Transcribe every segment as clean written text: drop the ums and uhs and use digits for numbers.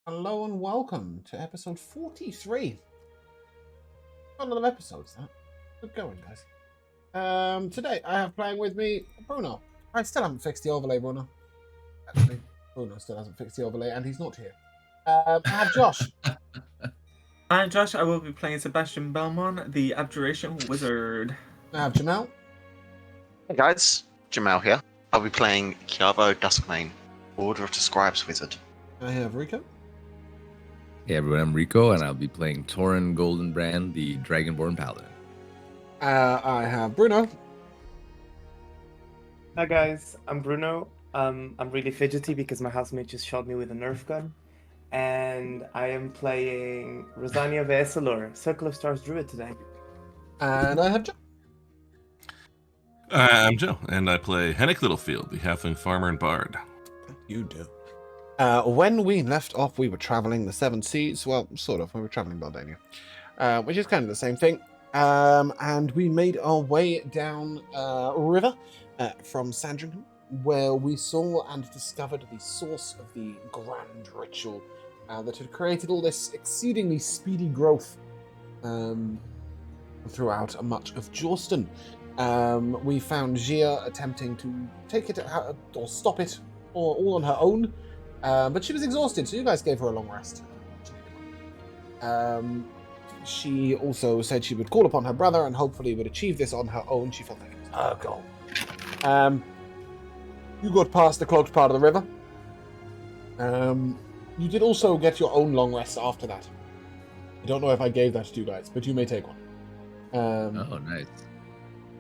Hello and welcome to episode 43. Got a lot of episodes, that. Good going, guys. Today I have playing with me Bruno. I still haven't fixed the overlay, Bruno. Actually, Bruno still hasn't fixed the overlay, and he's not here. I have Josh. I'm Josh. I will be playing Sebastian Belmont, the Abjuration Wizard. I have Jamal. Hey guys, Jamal here. I'll be playing Kiavo Duskmane, Order of the Scribes Wizard. I have Rico. Hey everyone, I'm Rico, and I'll be playing Torin Goldenbrand, the Dragonborn Paladin. I have Bruno. Hi guys, I'm Bruno. I'm really fidgety because my housemate just shot me with a Nerf gun. And I am playing Rosania Veselor, Circle of Stars Druid today. And I have Joe. I'm Joe, and I play Hennick Littlefield, the Halfling Farmer and Bard. You do. When we left off, we were traveling the Seven Seas. Well, sort of. We were traveling Beldania, which is kind of the same thing. And we made our way down river from Sandringham, where we saw and discovered the source of the grand ritual that had created all this exceedingly speedy growth throughout much of Jawston. We found Gia attempting to take it or stop it all on her own. But she was exhausted, so you guys gave her a long rest. She also said she would call upon her brother and hopefully would achieve this on her own. She felt like it was her goal. You got past the cloaked part of the river. You did also get your own long rest after that. I don't know if I gave that to you guys, but you may take one. Oh, nice.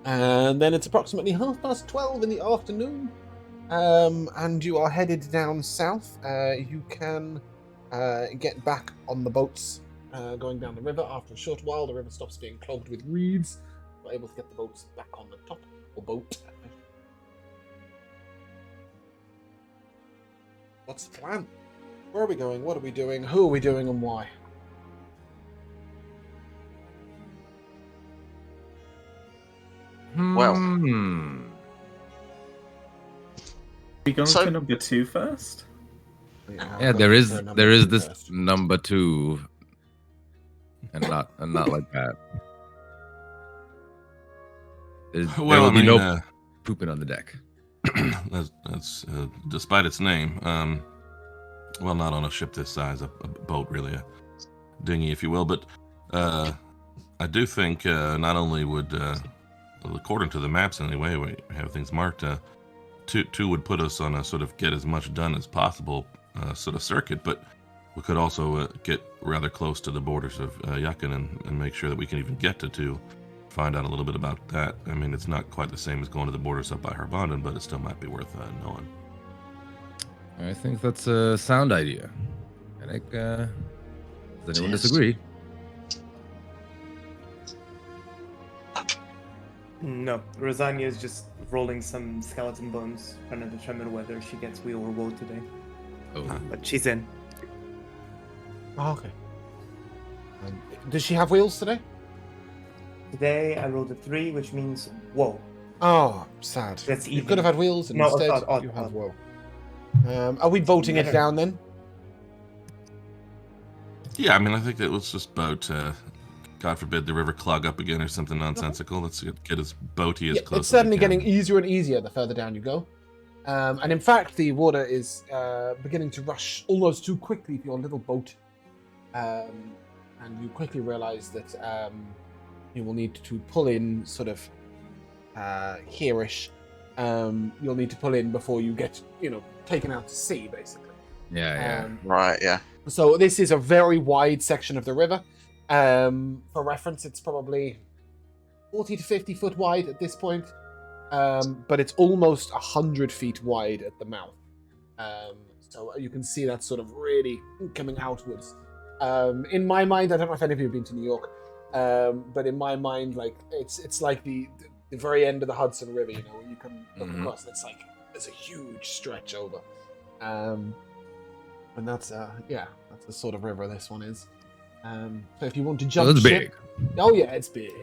And then it's approximately 12:30 in the afternoon. And you are headed down south. You can get back on the boats going down the river. After a short while, the river stops being clogged with reeds. You're able to get the boats back on the top, or boat. What's the plan? Where are we going? What are we doing? Who are we doing, and why? Well. We going So- to number 2 first? Yeah, there is this number 2, and not like that. There will be no pooping on the deck. that's despite its name. Well, not on a ship this size, a boat, really, a dinghy, if you will. But I do think not only would, according to the maps anyway, we have things marked. Two would put us on a sort of get as much done as possible sort of circuit, but we could also get rather close to the borders of Yakin and make sure that we can even get to 2, find out a little bit about that. I mean, it's not quite the same as going to the borders up by Harbondon, but it still might be worth knowing. I think that's a sound idea. I think, does anyone disagree? No, Rosania is just rolling some skeleton bones, trying to determine whether she gets wheel or woe today. Oh, But she's in. Oh, okay. Does she have wheels today? Today I rolled a 3, which means woe. Oh, sad. That's You even. could have had wheels, and No, instead odd. you have woe. Are we voting it down then? Yeah, I mean, I think that was just about, God forbid, the river clog up again or something nonsensical. Let's get as boaty as close It's as certainly we can. getting easier and easier the further down you go. And in fact, the water is beginning to rush almost too quickly for your little boat. And you quickly realize that you will need to pull in sort of here-ish. You'll need to pull in before you get, taken out to sea, basically. yeah. Right, yeah. So this is a very wide section of the river. For reference, it's probably 40 to 50 foot wide at this point. But it's almost 100 feet wide at the mouth. So you can see that sort of really coming outwards. In my mind, I don't know if any of you have been to New York, but in my mind, like it's like the very end of the Hudson River, when you come look across, it's like there's a huge stretch over. And that's that's the sort of river this one is. So if you want to jump it's ship, big. Oh yeah, it's big.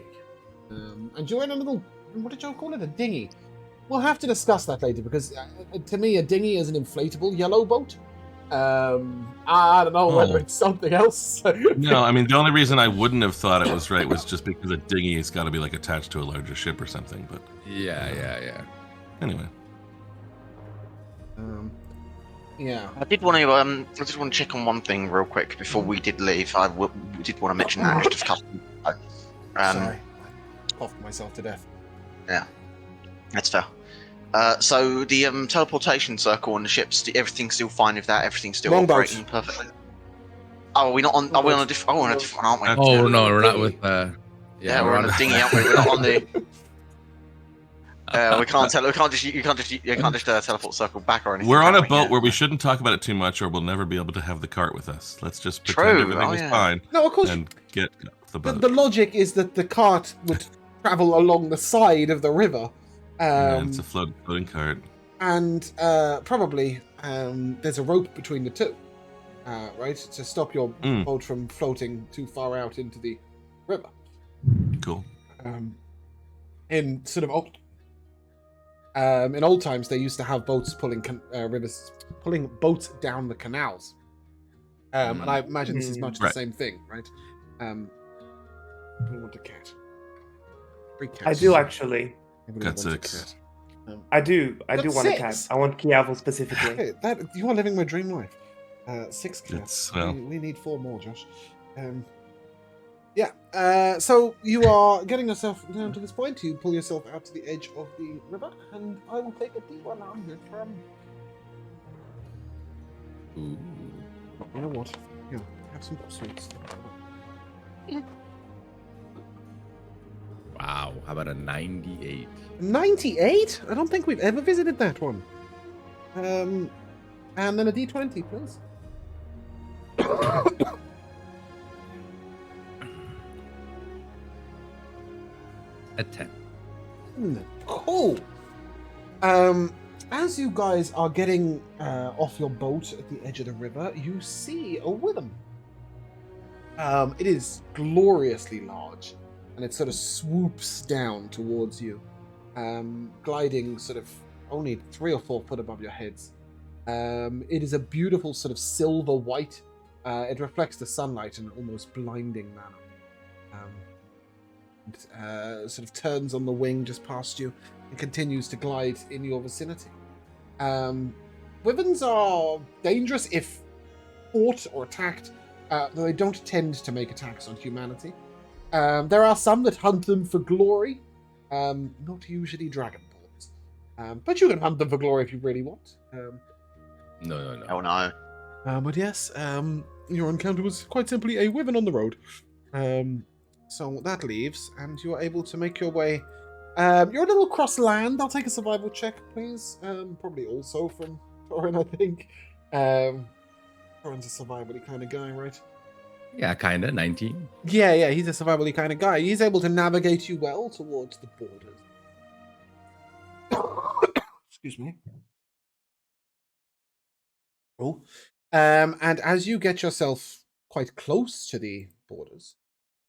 And you're in a little, what did you call it? A dinghy. We'll have to discuss that later because to me, a dinghy is an inflatable yellow boat. I don't know whether Oh. it's something else. No, I mean the only reason I wouldn't have thought it was right was just because a dinghy has got to be like attached to a larger ship or something. But Yeah. anyway, Yeah. I did want to check on one thing real quick before we did leave. We did want to mention that just a couple. Sorry, I coughed myself to death. That's fair. So the teleportation circle on the ships, everything's still fine with that. Everything's still Wrong boat. operating perfectly. Oh, are we not on? Are we on a different? Oh, we're on a different, aren't we? That's- Oh no, we're not with. Yeah, we're on a dinghy, aren't we? We're not on the. We can't tell. You can't just teleport circle back or anything. we're on a can we? boat Yeah. where we shouldn't talk about it too much, or we'll never be able to have the cart with us. Let's just pretend True, everything oh, is yeah. fine No, of course. and get the The, boat. the logic is that the cart would travel along the side of the river, Yeah, it's a floating cart. and probably there's a rope between the two, right, to stop your Mm. boat from floating too far out into the river. Cool. In sort of in old times, they used to have boats pulling boats down the canals, and I imagine this is much the Right. same thing, right? I want a cat. Free cat. I do actually. Everybody Got wants a 6. cat. I do Got want a cat. 6? I want Kiavo specifically. Okay, you are living my dream life. 6 cats. It's, well- we need 4 more, Josh. So you are getting yourself down to this point. You pull yourself out to the edge of the river, and I will take a D100 from. Ooh. You know what? Yeah, have some sweets. Wow, how about a 98? 98? I don't think we've ever visited that one. And then a D20, please. A 10. Cool. As you guys are getting off your boat at the edge of the river, you see a Wyvern. It is gloriously large, and it sort of swoops down towards you, gliding sort of only 3 or 4 foot above your heads. It is a beautiful sort of silver white. It reflects the sunlight in an almost blinding manner. Sort of turns on the wing just past you and continues to glide in your vicinity. Wyverns are dangerous if fought or attacked, though they don't tend to make attacks on humanity. There are some that hunt them for glory, not usually dragonborns. But you can hunt them for glory if you really want. No. Oh no. But yes, your encounter was quite simply a Wyvern on the road. So that leaves, and you are able to make your way. You're a little cross land. I'll take a survival check, please. Probably also from Torin, I think. Torin's a survival-y kind of guy, right? Yeah, kinda. 19. Yeah, he's a survival-y kind of guy. He's able to navigate you well towards the borders. Excuse me. Oh. And as you get yourself quite close to the borders,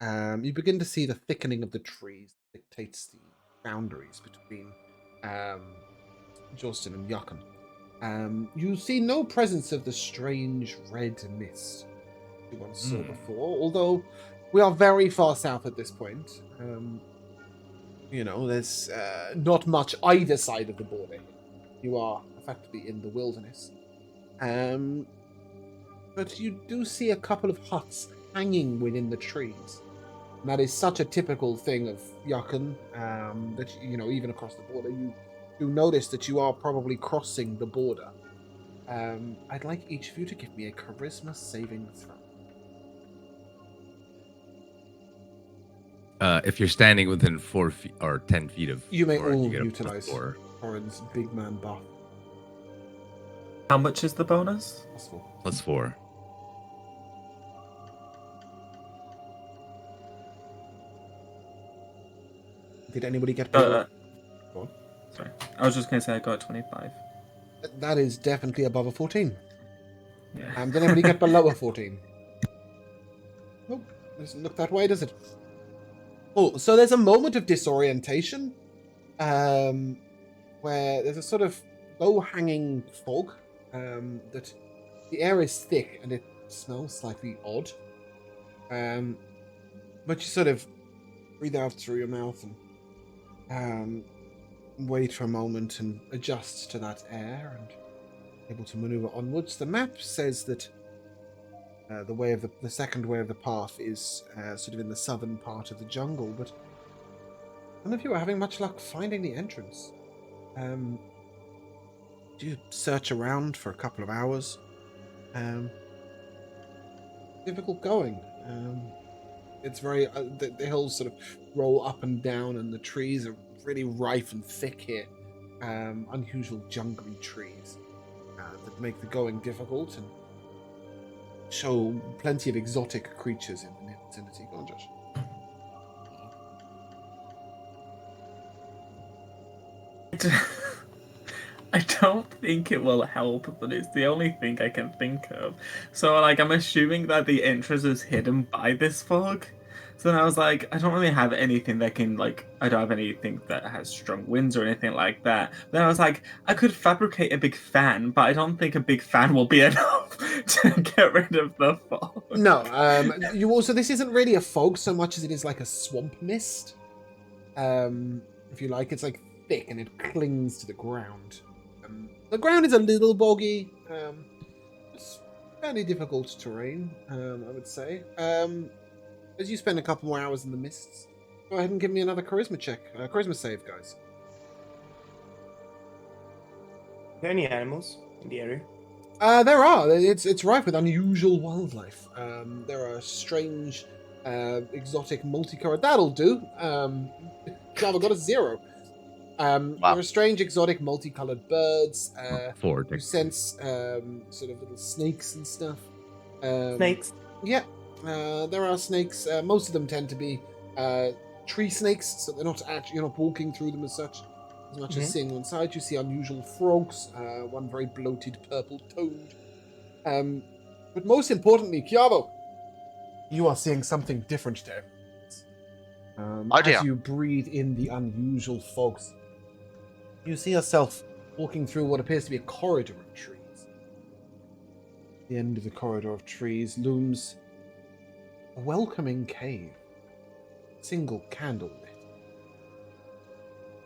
you begin to see the thickening of the trees that dictates the boundaries between Jolston and Yukon. You see no presence of the strange red mist you once saw before, although we are very far south at this point. There's not much either side of the border. You are effectively in the wilderness. But you do see a couple of huts hanging within the trees. And that is such a typical thing of Yukon that, even across the border, you notice that you are probably crossing the border. I'd like each of you to give me a charisma saving throw. If you're standing within 4 feet or 10 feet of, You may Thorin, all get a utilize +4. Torin's big man buff. How much is the bonus? +4. Did anybody get below? Go on. Sorry, I was just gonna say I got 25. That is definitely above a 14. Yeah. Did anybody get below a 14? Nope, doesn't look that way, does it? Oh, so there's a moment of disorientation, where there's a sort of low-hanging fog that The air is thick and it smells slightly odd. But you sort of breathe out through your mouth and wait for a moment and adjust to that air and able to maneuver onwards. The map says that the second way of the path is sort of in the southern part of the jungle, but none of you are having much luck finding the entrance. You search around for a couple of hours. Difficult going. It's very the hills sort of roll up and down, and the trees are really rife and thick here. Unusual jungly trees that make the going difficult and show plenty of exotic creatures in the vicinity. Go on, Josh. I don't think it will help, but it's the only thing I can think of. So, like, I'm assuming that the entrance is hidden by this fog. So then I was like, I don't really have anything that can, like, I don't have anything that has strong winds or anything like that. Then I was like, I could fabricate a big fan, but I don't think a big fan will be enough to get rid of the fog. No, you also, this isn't really a fog so much as it is like a swamp mist. If you like, it's like thick and it clings to the ground. The ground is a little boggy. It's fairly difficult terrain, I would say. As you spend a couple more hours in the mists, go ahead and give me another charisma check. Charisma save, guys. Are there any animals in the area? There are. It's rife with unusual wildlife. There are strange, exotic, multicolored. That'll do. Java got a 0. There are strange, exotic, multicolored birds. 4. You sense sort of little snakes and stuff. Snakes? Yeah, there are snakes. Most of them tend to be tree snakes, so they're not actually, you're not walking through them as much as seeing them inside. You see unusual frogs, one very bloated purple toad. But most importantly, Chiavo, you are seeing something different there. As you breathe in the unusual fogs, you see yourself walking through what appears to be a corridor of trees. At the end of the corridor of trees looms a welcoming cave, single candle lit.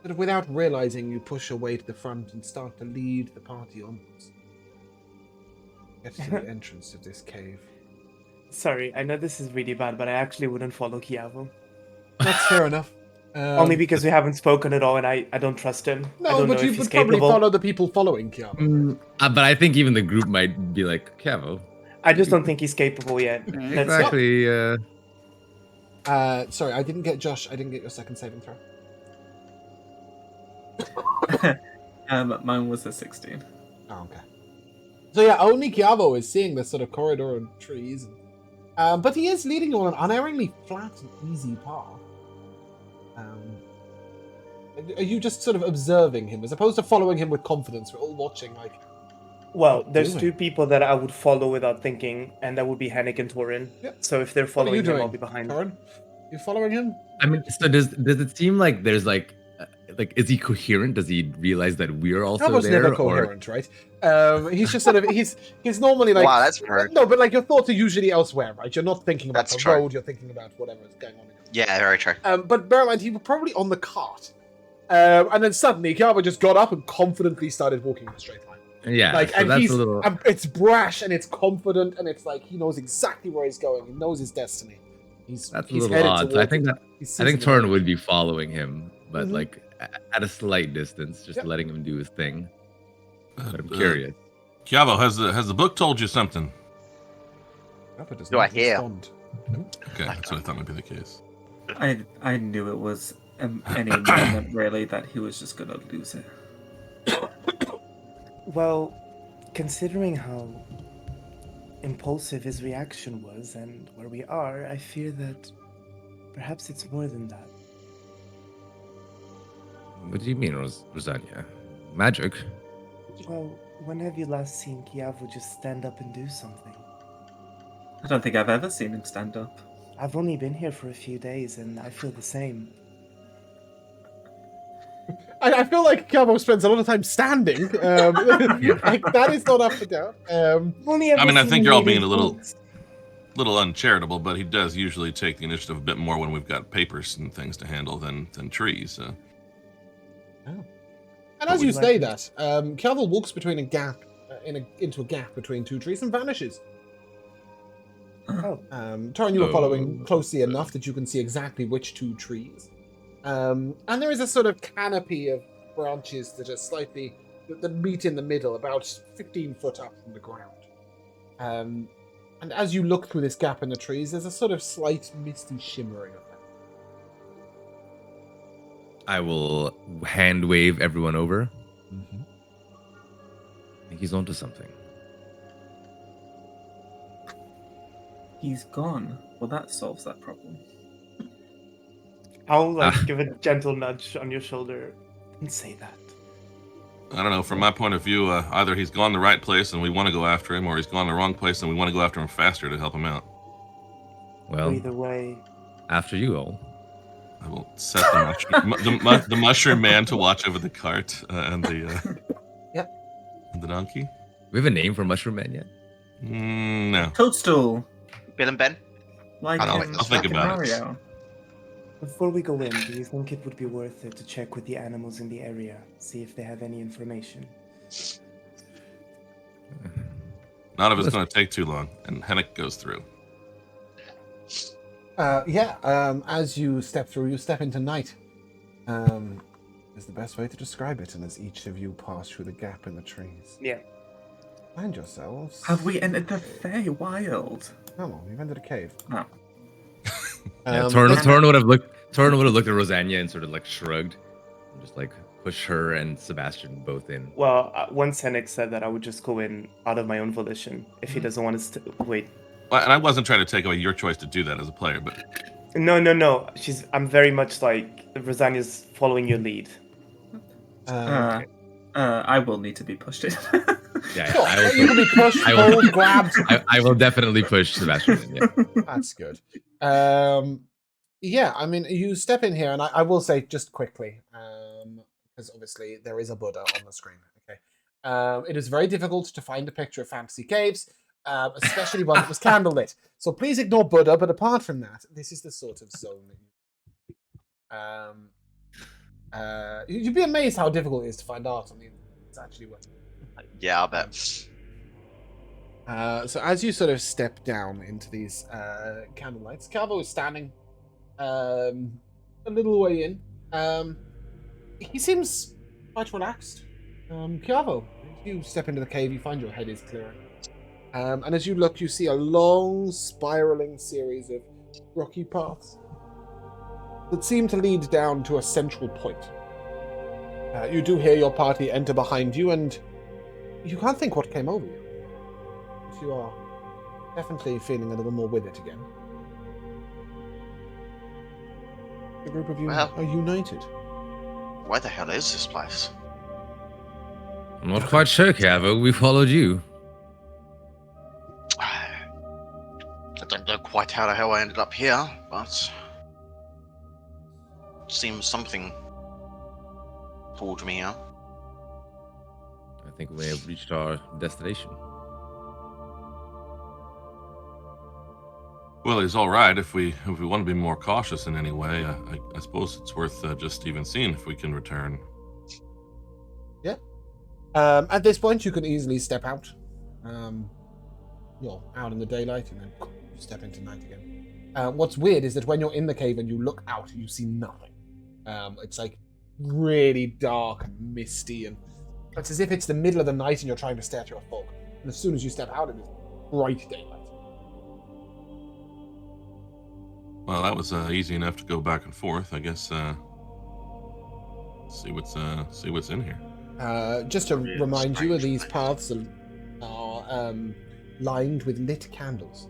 But without realizing, you push your way to the front and start to lead the party onwards. Get to the entrance of this cave. Sorry, I know this is really bad, but I actually wouldn't follow Chiavo. That's fair enough. Only because we haven't spoken at all, and I don't trust him. I No, don't but know you if would he's probably capable. follow the people following Chiavo. But I think even the group might be like, Kevo. I just don't think he's capable yet. Exactly. Sorry, I didn't get Josh. I didn't get your second saving throw. Mine was a 16. Oh, okay. So yeah, only Chiavo is seeing this sort of corridor and trees. But he is leading you on an unerringly flat and easy path. Are you just sort of observing him as opposed to following him with confidence? We're all watching, like. Well, there's two people that I would follow without thinking, and that would be Henrik and Torin. Yep. So if they're What are following you him, doing, I'll be behind. Torin? You following him? I mean, so does it seem like there's like is he coherent? Does he realize that we're also Chiavo's there? never coherent, right? He's just sort of he's normally like. Wow, that's hard. No, but like your thoughts are usually elsewhere, right? You're not thinking about That's the true. road. You're thinking about whatever is going on. Yeah, very true. But bear in mind, he was probably on the cart. And then suddenly, Chiavo just got up and confidently started walking in a straight line. Yeah, Like, so and that's he's, a little. it's brash and it's confident and it's like he knows exactly where he's going. He knows his destiny. He's That's a he's little headed odd. So I towards think it. that He sees I think it in the Torn would be following him, but Mhm. like at a slight distance, just Yep. letting him do his thing. But I'm Uh, curious. Chiavo, has the book told you something? Papa does Do I not hear? respond. Okay, that's what I thought might be the case. I knew it was any moment really that he was just gonna lose it. Well, considering how impulsive his reaction was and where we are, I fear that perhaps it's more than that. What do you mean, Rosania? Magic? Well, when have you last seen Chiavo just stand up and do something? I don't think I've ever seen him stand up. I've only been here for a few days and I feel the same. I feel like Cabo spends a lot of time standing. Like, that is not up for doubt. I've only ever I mean, I seen think him you're all read being his a little books. uncharitable, but he does usually take the initiative a bit more when we've got papers and things to handle than trees. So. And as you would say like that, Calvel walks between a gap, into a gap between two trees and vanishes. Oh, Torin, you were following closely enough that you can see exactly which two trees. And there is a sort of canopy of branches that are slightly, that meet in the middle, about 15 foot up from the ground. And as you look through this gap in the trees, there's a sort of slight misty shimmering of that. I will hand wave everyone over. Mm-hmm. I think he's onto something. He's gone. Well, that solves that problem. I'll give a gentle nudge on your shoulder and say that. I don't know. From my point of view, either he's gone the right place and we want to go after him, or he's gone the wrong place and we want to go after him faster to help him out. Well, Either way, after you all. I will set the mushroom man to watch over the cart and the and the donkey. We have a name for Mushroom Man yet? No. Toadstool. Bill and Ben? Like I'll in think Super about it. Mario. before we go in, do you think it would be worth it to check with the animals in the area, see if they have any information? None of it's going to take too long, and Hennick goes through. As you step through, you step into night. Is the best way to describe it, and as each of you pass through the gap in the trees. Yeah. Find yourselves. Have we entered the Feywild? No, you've entered a cave. Oh. Torin would have looked at Rosanna and sort of like shrugged, and just like push her and Sebastian both in. Well, once Henrik said that, I would just go in out of my own volition if he doesn't want us to wait. Well, and I wasn't trying to take away your choice to do that as a player, but No. I'm very much like Rosanna's following your lead. I will need to be pushed in. Yeah, Sure, I will you can be pushed, pulled, grabbed. I will definitely push Sebastian in, yeah. That's good. I mean, you step in here, and I will say just quickly, because obviously there is a Buddha on the screen. Okay, it is very difficult to find a picture of fantasy caves, especially one that was candlelit. So please ignore Buddha. But apart from that, this is the sort of zone that you'd be amazed how difficult it is to find art on the internet. It's actually what. Yeah, I bet. So as you sort of step down into these candle lights, Calvo is standing a little way in. He seems quite relaxed. Calvo, as you step into the cave, you find your head is clearing. And as you look, you see a long, spiraling series of rocky paths that seem to lead down to a central point. You do hear your party enter behind you, and you can't think what came over you. But you are definitely feeling a little more with it again. The group of you Well, are united. where the hell is this place? I'm not quite sure, Cavo. We followed you. I don't know quite how the hell I ended up here, but it seems something pulled me out. I think we have reached our destination. well, he's all right. If we want to be more cautious in any way, I suppose it's worth just even seeing if we can return. Yeah. At this point, you can easily step out. You're out in the daylight, and then you step into night again. What's weird is that when you're in the cave and you look out, you see nothing. It's like really dark and misty, and it's as if it's the middle of the night and you're trying to stare through a fog. And as soon as you step out, it is bright daylight. Well, that was easy enough to go back and forth. I guess see what's in here. Just to Really remind you, strange these place. paths are lined with lit candles.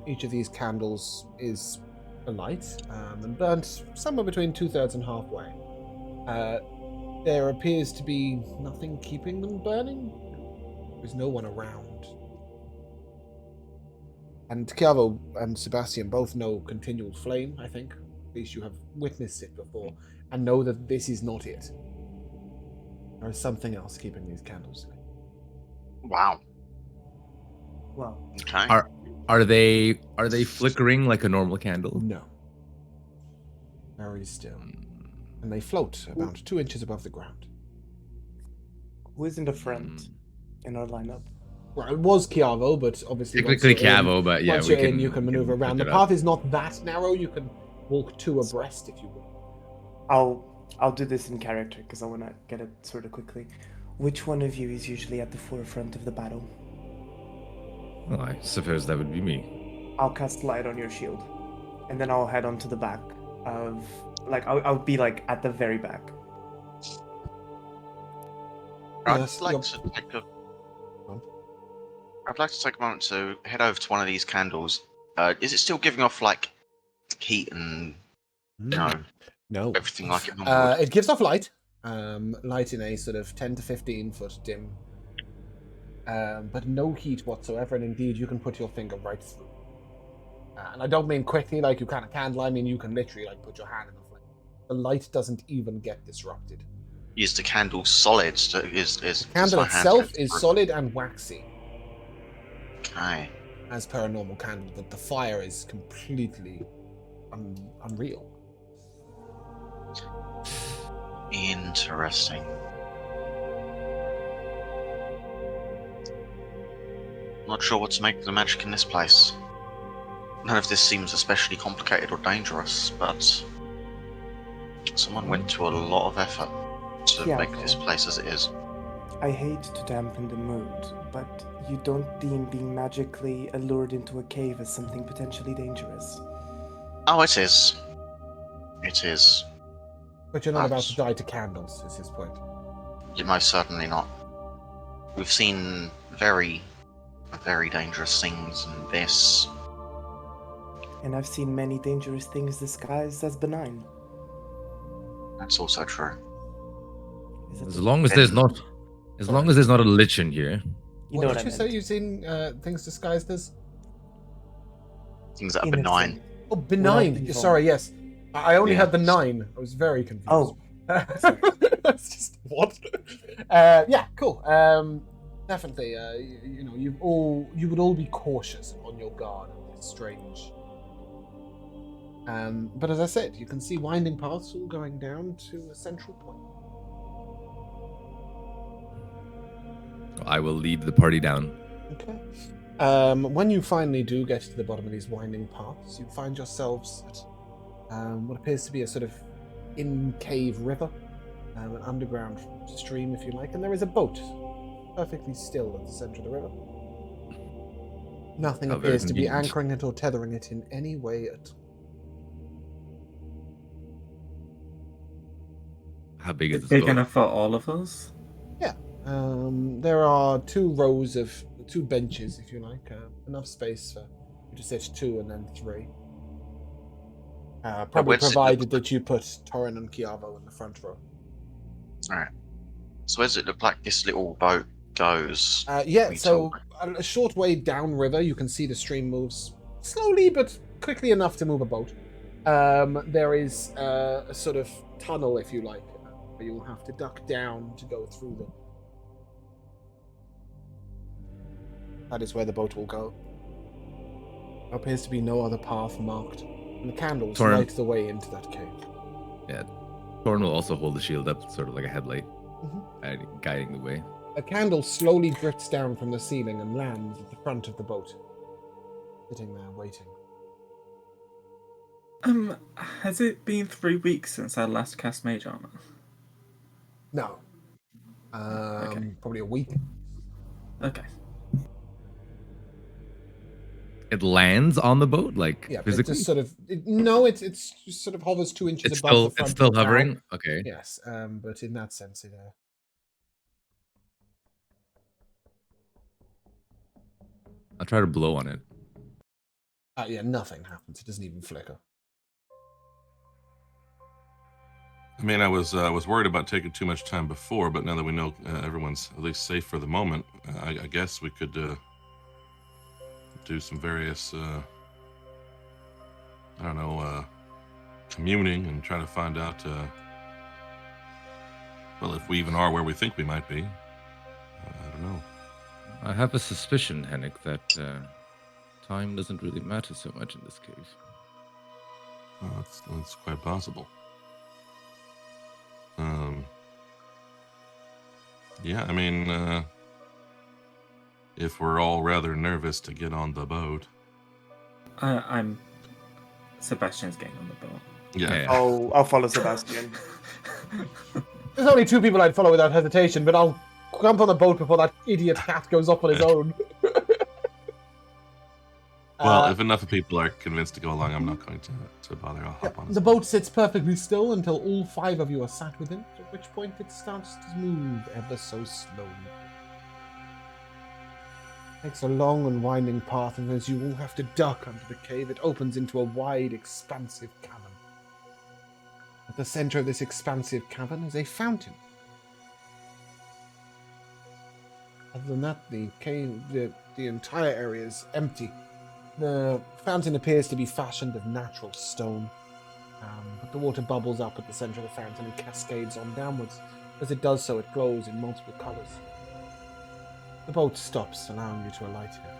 Each of these candles is a light and burnt somewhere between 2/3 and halfway. There appears to be nothing keeping them burning. There's no one around. And Chiavo and Sebastian both know continual flame, I think. At least you have witnessed it before. and know that this is not it. There is something else keeping these candles lit. Wow. Well, Okay. Are they flickering like a normal candle? No. Very still. And they float about 2 inches above the ground. who is in the front in our lineup? Well, it was Chiavo, but obviously Technically once you're in- Chiavo, but yeah, once we you're in, you can we maneuver around. pick The it up. path is not that narrow. You can walk 2 abreast if you will. I'll do this in character because I want to get it sort of quickly. Which one of you is usually at the forefront of the battle? Well, I suppose that would be me. I'll cast light on your shield, and then I'll head on to the back of, like, I'll be like at the very back. Yes, I'd like you're- to take a. I'd like to take a moment to head over to one of these candles. Is it still giving off like heat and No. everything like it normally would? It gives off light. Light in a sort of 10 to 15 foot dim. But no heat whatsoever, and indeed you can put your finger right through. And I don't mean quickly like you can a candle, I mean you can literally like put your hand in the flame. The light doesn't even get disrupted. Is the candle solid? Is The candle my hand itself go is through? solid and waxy, Okay. as per a normal candle, but the fire is completely unreal. Interesting. Not sure what to make of the magic in this place. None of this seems especially complicated or dangerous, but someone went to a lot of effort to Yeah. make this place as it is. I hate to dampen the mood, but you don't deem being magically allured into a cave as something potentially dangerous. Oh, it is. It is. But you're not about That's- to die to candles, is his point. You're most certainly not. We've seen very, very dangerous things, and this. And I've seen many dangerous things disguised as benign. That's also true. Is it As long as there's not a lich in here. You know What what did I you say meant. you've seen things disguised as? Things that are benign. Innocent. Oh, benign. evil. Sorry, yes. I only Yeah. had the 9. I was very confused. Oh. It's just what? Yeah, cool. Definitely. You know, you would all be cautious and on your guard at this strange. But as I said, you can see winding paths all going down to a central point. I will lead the party down. Okay. When you finally do get to the bottom of these winding paths, you find yourselves at what appears to be a sort of in-cave river, an underground stream, if you like, and there is a boat perfectly still at the center of the river. Nothing How very appears to be convenient. anchoring it or tethering it in any way at all. How big is this Big boat? enough for all of us? There are 2 rows of 2 benches, if you like, enough space for you to sit 2 and then 3. Probably where's it- provided that you put Torrin and Chiavo in the front row. Alright. So where does it look like this little boat goes? Yeah, We so talk. a short way downriver, you can see the stream moves slowly but quickly enough to move a boat. There is a sort of tunnel, if you like, where you'll have to duck down to go through them. That is where the boat will go. There appears to be no other path marked, and the candles Torrin. light the way into that cave. Yeah. Thorn will also hold the shield up, sort of like a headlight, Mhm. guiding the way. A candle slowly drifts down from the ceiling and lands at the front of the boat, sitting there waiting. Has it been 3 weeks since I last cast Mage Armor? No. Okay. Probably a week. Okay. It lands on the boat, like Yeah, it physically. just sort of it's just sort of hovers 2 inches It's above still the front. it's still of the bow. hovering. Okay. Yes, but in that sense, it. I'll try to blow on it. Yeah, nothing happens. It doesn't even flicker. I mean, I was worried about taking too much time before, but now that we know everyone's at least safe for the moment, I guess we could do some various, communing and try to find out Well, if we even are where we think we might be. I don't know. I have a suspicion, Henrik, that time doesn't really matter so much in this case. Well, that's quite possible. Yeah, I mean, if we're all rather nervous to get on the boat. I'm. Sebastian's getting on the boat. Yeah. Oh, I'll follow Sebastian. There's only 2 people I'd follow without hesitation, but I'll jump on the boat before that idiot cat goes up on his own. Well, if enough of people are convinced to go along, I'm not going to bother. I'll hop on. The boat sits perfectly still until all 5 of you are sat within, at which point it starts to move ever so slowly. It takes a long and winding path, and as you all have to duck under the cave, it opens into a wide, expansive cavern. At the center of this expansive cavern is a fountain. Other than that, the cave, the entire area is empty. The fountain appears to be fashioned of natural stone, but the water bubbles up at the center of the fountain and cascades on downwards. As it does so, it glows in multiple colors. The boat stops, allowing you to alight here.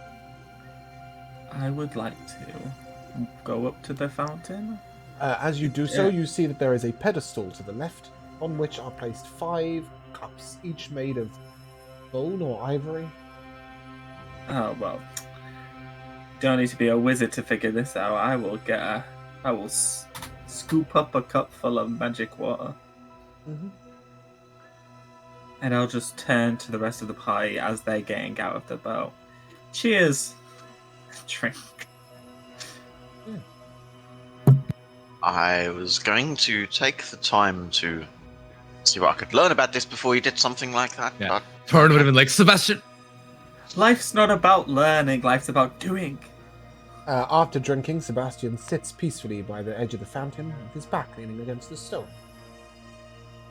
I would like to go up to the fountain. As you do so, you see that there is a pedestal to the left, on which are placed 5 cups, each made of bone or ivory. Oh, well. Don't need to be a wizard to figure this out. I will scoop up a cup full of magic water. Mm-hmm. And I'll just turn to the rest of the party as they're getting out of the boat. Cheers! Drink. I was going to take the time to see what I could learn about this before you did something like that. Yeah. But Torn would have been like, Sebastian! Life's not about learning, life's about doing. After drinking, Sebastian sits peacefully by the edge of the fountain, with his back leaning against the stone.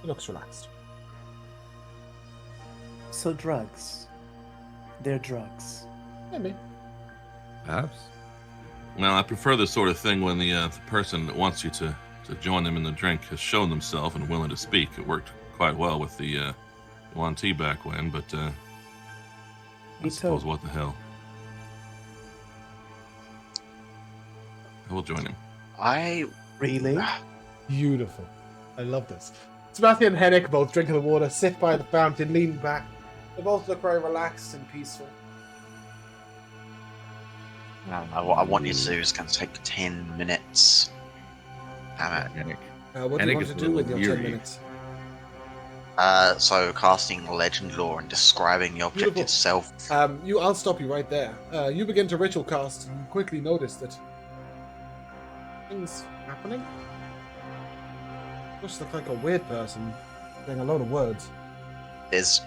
He looks relaxed. So drugs. They're drugs. Maybe. Perhaps. Well, I prefer this sort of thing when the person that wants you to join them in the drink has shown themselves and willing to speak. It worked quite well with the Yuan Ti back when, but I suppose what the hell. I will join him. Really? Beautiful. I love this. Sebastian and Henrik both drink the water, sit by the fountain, lean back. They both look very relaxed and peaceful. what I want you to do is going to take 10 minutes. Damn it. Henrik. What do you Henrik want is to a do with your little 10 weary. minutes? So casting legend lore and describing the object Beautiful. itself. I'll stop you right there. You begin to ritual cast, and you quickly notice that things happening. Just look like a weird person saying a load of words. Is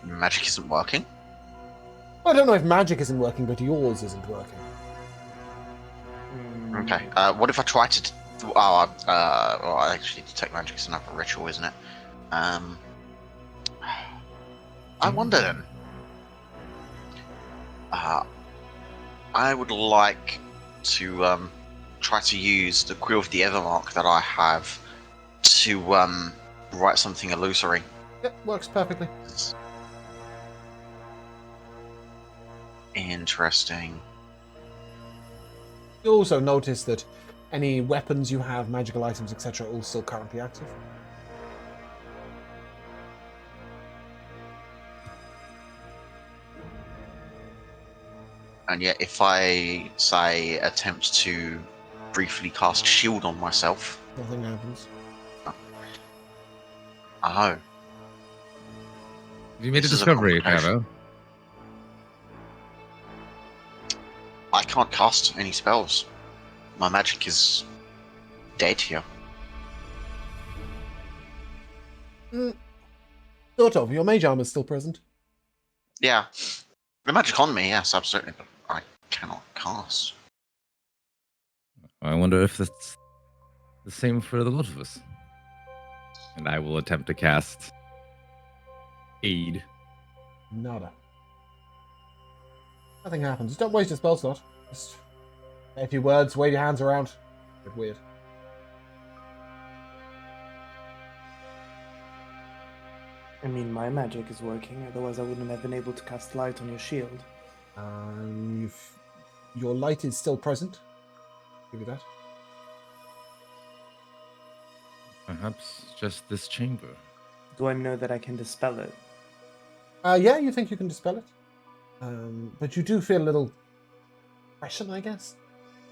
magic isn't working? I don't know if magic isn't working, but yours isn't working. Okay. What if I try to? Well, actually, detect magic is another ritual, isn't it? I wonder then. I would like to try to use the Quill of the Evermark that I have to write something illusory. Yep, works perfectly. Interesting. You also notice that any weapons you have, magical items, etc., are all still currently active. And yet, if I, say, attempt to briefly cast Shield on myself... Nothing happens. Oh. You made a This is a discovery, complication. Pavel. I can't cast any spells. My magic is dead here. Sort of. Your mage armor is still present. Yeah. The magic on me, yes, absolutely, but I cannot cast. I wonder if that's the same for the lot of us. And I will attempt to cast Aid. Nada. Nothing happens. Don't waste a spell slot. Just say a few words, wave your hands around. Bit weird. I mean, my magic is working, otherwise I wouldn't have been able to cast light on your shield. Your light is still present. Give you that. Perhaps just this chamber. Do I know that I can dispel it? Yeah, you think you can dispel it. But you do feel a little oppression, I guess.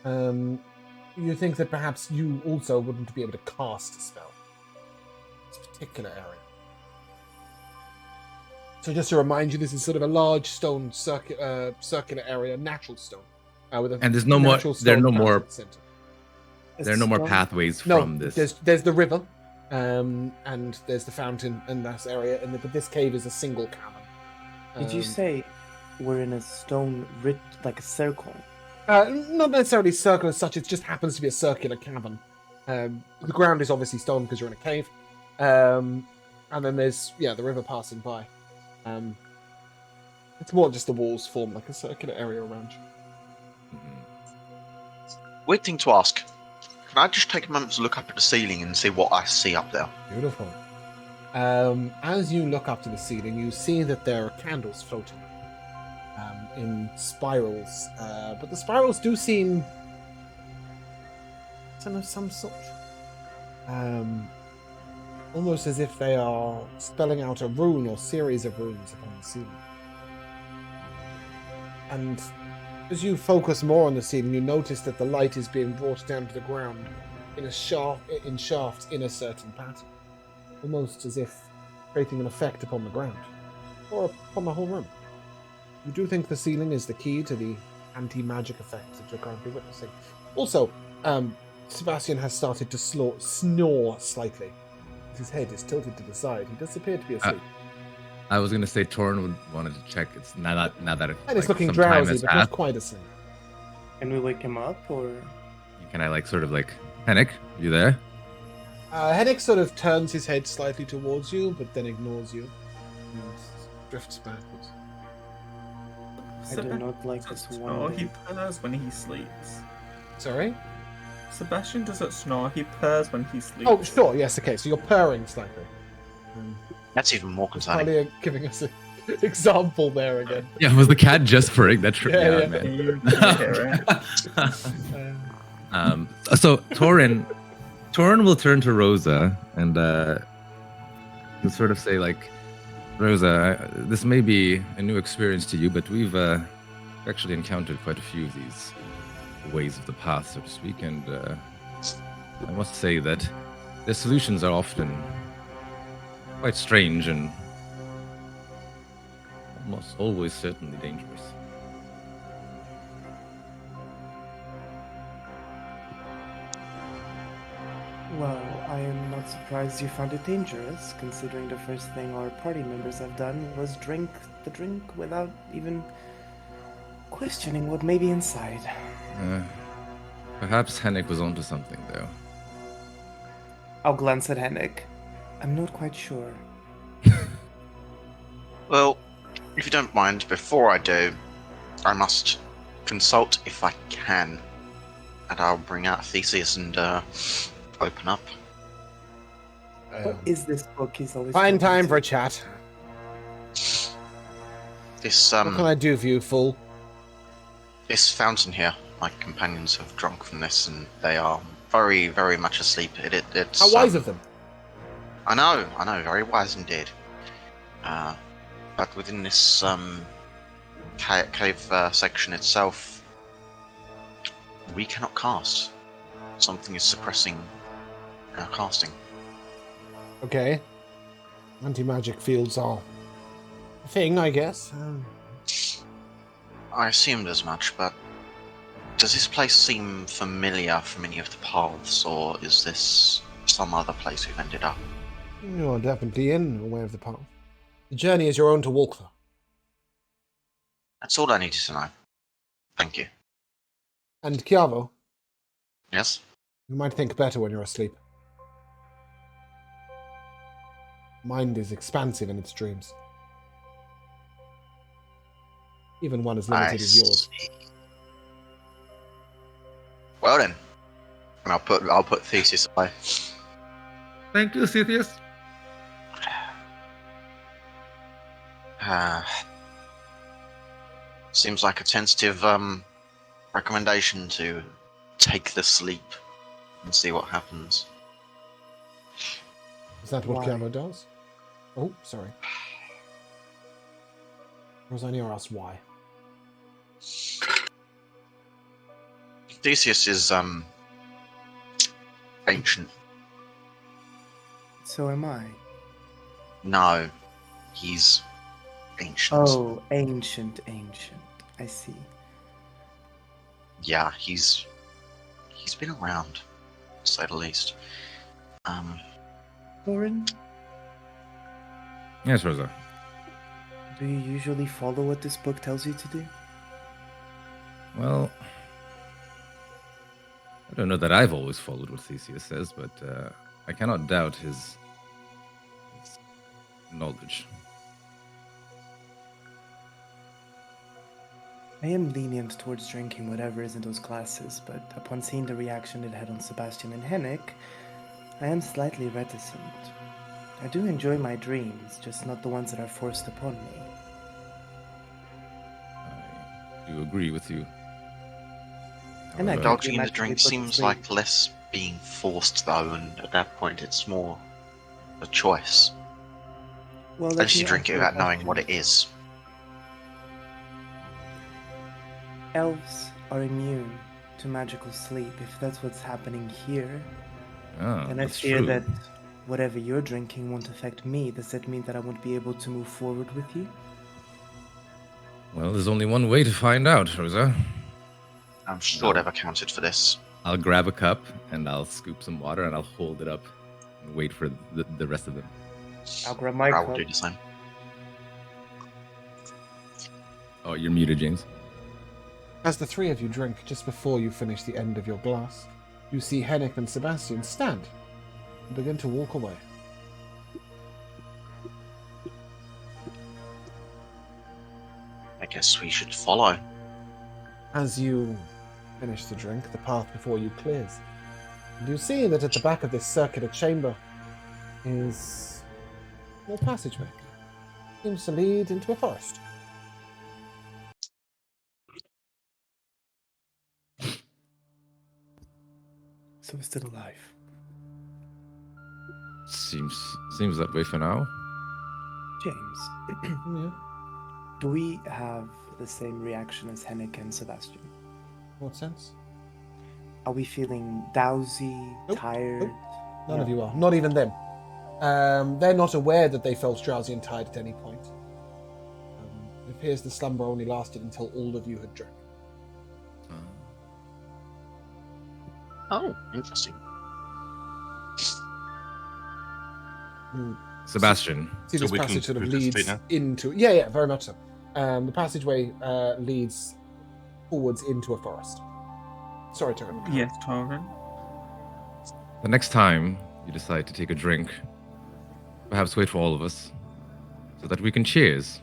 You think that perhaps you also wouldn't be able to cast a spell. This particular area. So just to remind you, this is sort of a large stone circular area, natural stone. With a And there's no more. natural There are stone no fountain more. at the center. There are no more Stone- pathways No, from this. there's the river, and there's the fountain in that area, but this cave is a single cavern. Did you say we're in a stone like a circle? Not necessarily circle as such, it just happens to be a circular cavern. The ground is obviously stone because you're in a cave. And then there's, the river passing by. It's more just the walls form like a circular area around you. Weird thing to ask. Can I just take a moment to look up at the ceiling and see what I see up there? Beautiful. As you look up to the ceiling, you see that there are candles floating in spirals. But the spirals do seem of some sort. Almost as if they are spelling out a rune or series of runes upon the ceiling. And as you focus more on the ceiling, you notice that the light is being brought down to the ground in shafts in a certain pattern. Almost as if creating an effect upon the ground. Or upon the whole room. You do think the ceiling is the key to the anti-magic effects that you're currently witnessing. Also, Sebastian has started to snore slightly. His head is tilted to the side. He does appear to be asleep. I was gonna say Torn wanted to check. It's now that And it's looking some time drowsy, has but not passed. quite asleep. Can we wake him up, or Can I Henrik, you there? Henrik sort of turns his head slightly towards you, but then ignores you and drifts backwards. I do not like this snore. one. He purrs when he sleeps. Sorry? Sebastian doesn't snore. He purrs when he sleeps. Oh, sure. Yes. Okay. So you're purring slightly. That's even more concerning. Talia giving us an example there again. Yeah, was the cat just purring? That tripped Yeah, me out, yeah. man. Can you hear it? So Torin will turn to Rosa and he'll sort of say Rosa, this may be a new experience to you, but we've actually encountered quite a few of these ways of the path, so to speak, and I must say that their solutions are often quite strange and almost always certainly dangerous. Well, I am not surprised you found it dangerous, considering the first thing our party members have done was drink the drink without even questioning what may be inside. Perhaps Henrik was onto something, though. I'll glance at Henrik. I'm not quite sure. Well, if you don't mind, before I do, I must consult if I can. And I'll bring out Theseus and open up. What is this book he's always Fine talking time to? for a chat. This What can I do for you, fool? this fountain here, my companions have drunk from this, and they are very, very much asleep. It's How wise of them. I know, very wise indeed. But within this cave section itself, we cannot cast. Something is suppressing our casting. Okay. Anti-magic fields are a thing, I guess. I assumed as much, but does this place seem familiar from any of the paths, or is this some other place we've ended up? You're definitely in aware of the path. The journey is your own to walk, though. That's all I needed to know. Thank you. And Chiavo, Yes? you might think better when you're asleep. Mind is expansive in its dreams. Even one as limited as yours. see. Well then, and I'll put Theseus away. Thank you, Theseus. Seems like a tentative recommendation to take the sleep and see what happens. Is that what Why? Chiaro does? Oh, sorry. Rosanio asked why. Theseus is ancient. So am I. No, he's ancient. Oh, ancient. I see. Yeah, he's been around, to say the least. Thorin, Yes, Rosa. do you usually follow what this book tells you to do? Well, I don't know that I've always followed what Theseus says, but I cannot doubt his knowledge. I am lenient towards drinking whatever is in those glasses, but upon seeing the reaction it had on Sebastian and Henrik, I am slightly reticent. I do enjoy my dreams, just not the ones that are forced upon me. I do agree with you. And I However, can Indulging in the magically drink put to seems sleep. like less being forced, though, and at that point it's more a choice. Well, At let least me you drink ask it you a without knowing what question. it is. Elves are immune to magical sleep. If that's what's happening here, then I that's fear true. that whatever you're drinking won't affect me. Does that mean that I won't be able to move forward with you? Well, there's only one way to find out, Rosa. I'm sure No. they've accounted for this. I'll grab a cup and I'll scoop some water and I'll hold it up and wait for the rest of them. I'll grab my I will cup. do the same. Oh, you're muted, James. As the three of you drink, just before you finish the end of your glass, you see Henrik and Sebastian stand and begin to walk away. I guess we should follow. As you finish the drink, the path before you clears. And you see that at the back of this circular chamber is a small passageway. Seems to lead into a forest. So we're still alive. Seems that way for now. James, Yeah. do we have the same reaction as Henrik and Sebastian? What sense? Are we feeling drowsy, Nope, tired? None of you are. Not even them. They're not aware that they felt drowsy and tired at any point. It appears the slumber only lasted until all of you had drank. Oh, interesting. Sebastian. See, So this we can passage sort of participate leads now? into... Yeah, very much so. The passageway leads forwards into a forest. Sorry, Turin. Yes, Torrin. The next time you decide to take a drink, perhaps wait for all of us so that we can cheers.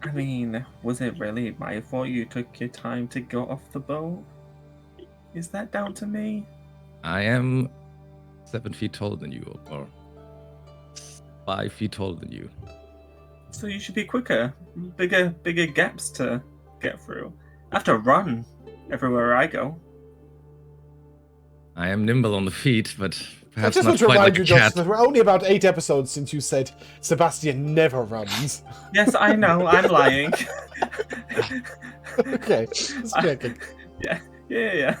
I mean, was it really my fault you took your time to go off the boat? Is that down to me? I am 7 feet taller than you, or 5 feet taller than you. So you should be quicker. Bigger gaps to get through. I have to run everywhere I go. I am nimble on the feet, but I perhaps just not want to quite remind like you, a Josh, cat. that we're only about 8 episodes since you said Sebastian never runs. Yes, I know, I'm lying. Okay, just checking. Yeah.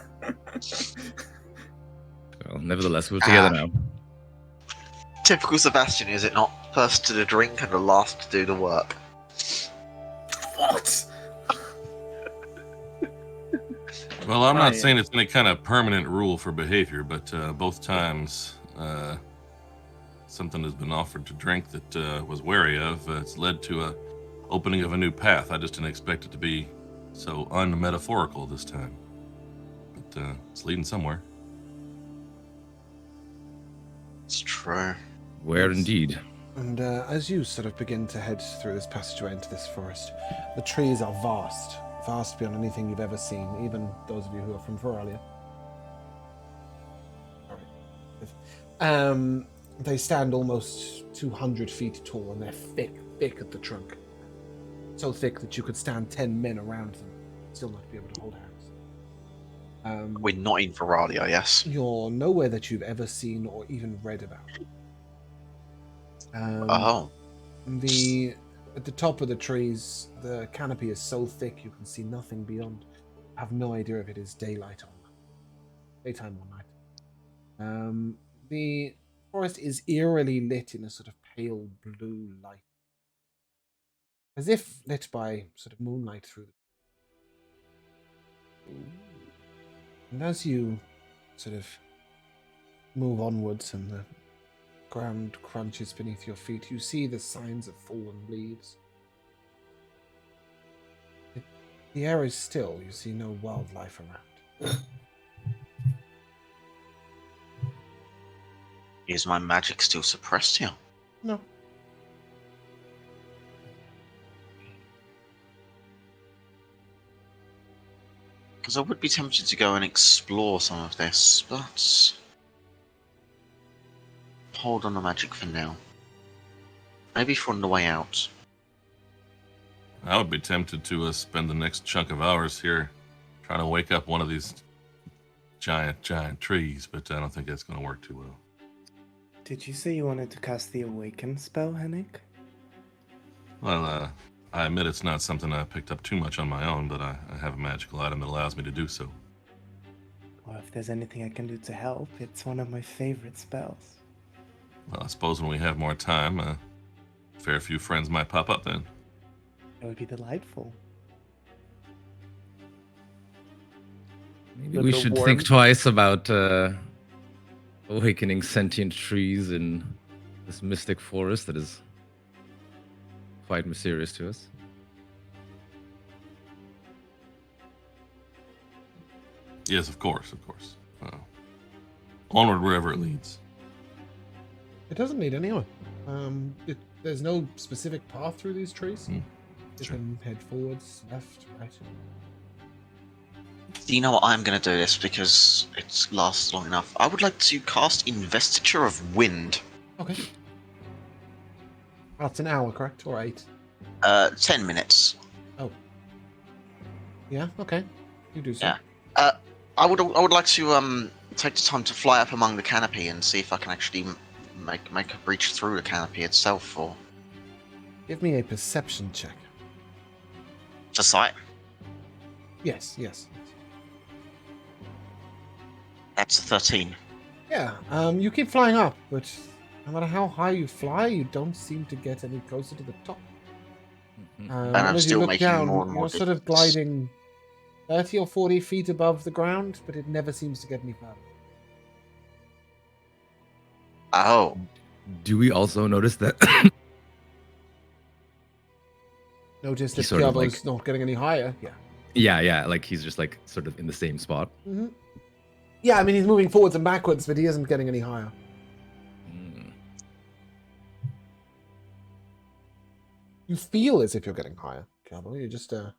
Well, nevertheless, we're together now. Typical Sebastian, is it not? First to the drink and the last to do the work. What? Well, I'm not I- saying it's any kind of permanent rule for behavior, but both times something has been offered to drink that was wary of, it's led to a opening of a new path. I just didn't expect it to be so unmetaphorical this time. But it's leading somewhere. It's true. Where Yes. indeed? And as you sort of begin to head through this passageway into this forest, the trees are vast beyond anything you've ever seen, even those of you who are from Veralia. They stand almost 200 feet tall, and they're thick at the trunk. So thick that you could stand 10 men around them, still not be able to hold hands. We're not in Veralia, yes. You're nowhere that you've ever seen or even read about. Oh. At the top of the trees, the canopy is so thick you can see nothing beyond. I have no idea if it is daylight or daytime or night. The forest is eerily lit in a sort of pale blue light, as if lit by sort of moonlight through the... And as you sort of move onwards and the ground crunches beneath your feet, you see the signs of fallen leaves. The air is still. You see no wildlife around. Is my magic still suppressed here? No. Because I would be tempted to go and explore some of this, but hold on the magic for now. Maybe for on the way out. I would be tempted to spend the next chunk of hours here trying to wake up one of these giant trees, but I don't think that's going to work too well. Did you say you wanted to cast the Awaken spell, Hennig? Well, I admit it's not something I picked up too much on my own, but I have a magical item that allows me to do so. Well, if there's anything I can do to help, it's one of my favorite spells. Well, I suppose when we have more time, a fair few friends might pop up then. That would be delightful. Maybe we should think warm- twice about awakening sentient trees in this mystic forest that is quite mysterious to us. Yes, of course. Onward wherever it leads. It doesn't lead anywhere. There's no specific path through these trees. You Sure. can head forwards, left, right. Do you know what? I'm going to do this because it's lasts long enough. I would like to cast Investiture of Wind. Okay. That's an hour, correct? Or 8? 10 minutes. Oh. Yeah, okay. You do so. Yeah. I would like to take the time to fly up among the canopy and see if I can actually make a breach through the canopy itself, or Give me a perception check. just sight. Yes. That's a 13. Yeah, you keep flying up, but no matter how high you fly, you don't seem to get any closer to the top. Mhm. And I'm as you still look making down, more and more you're sort of distance. gliding 30 or 40 feet above the ground, but it never seems to get any further. Oh, Do we also notice that Notice that He's sort of Diablo's not getting any higher. Yeah. yeah, like he's just like sort of in the same spot. Mm-hmm. Yeah, I mean, he's moving forwards and backwards, but he isn't getting any higher. Mm. You feel as if you're getting higher, Diablo. You just, you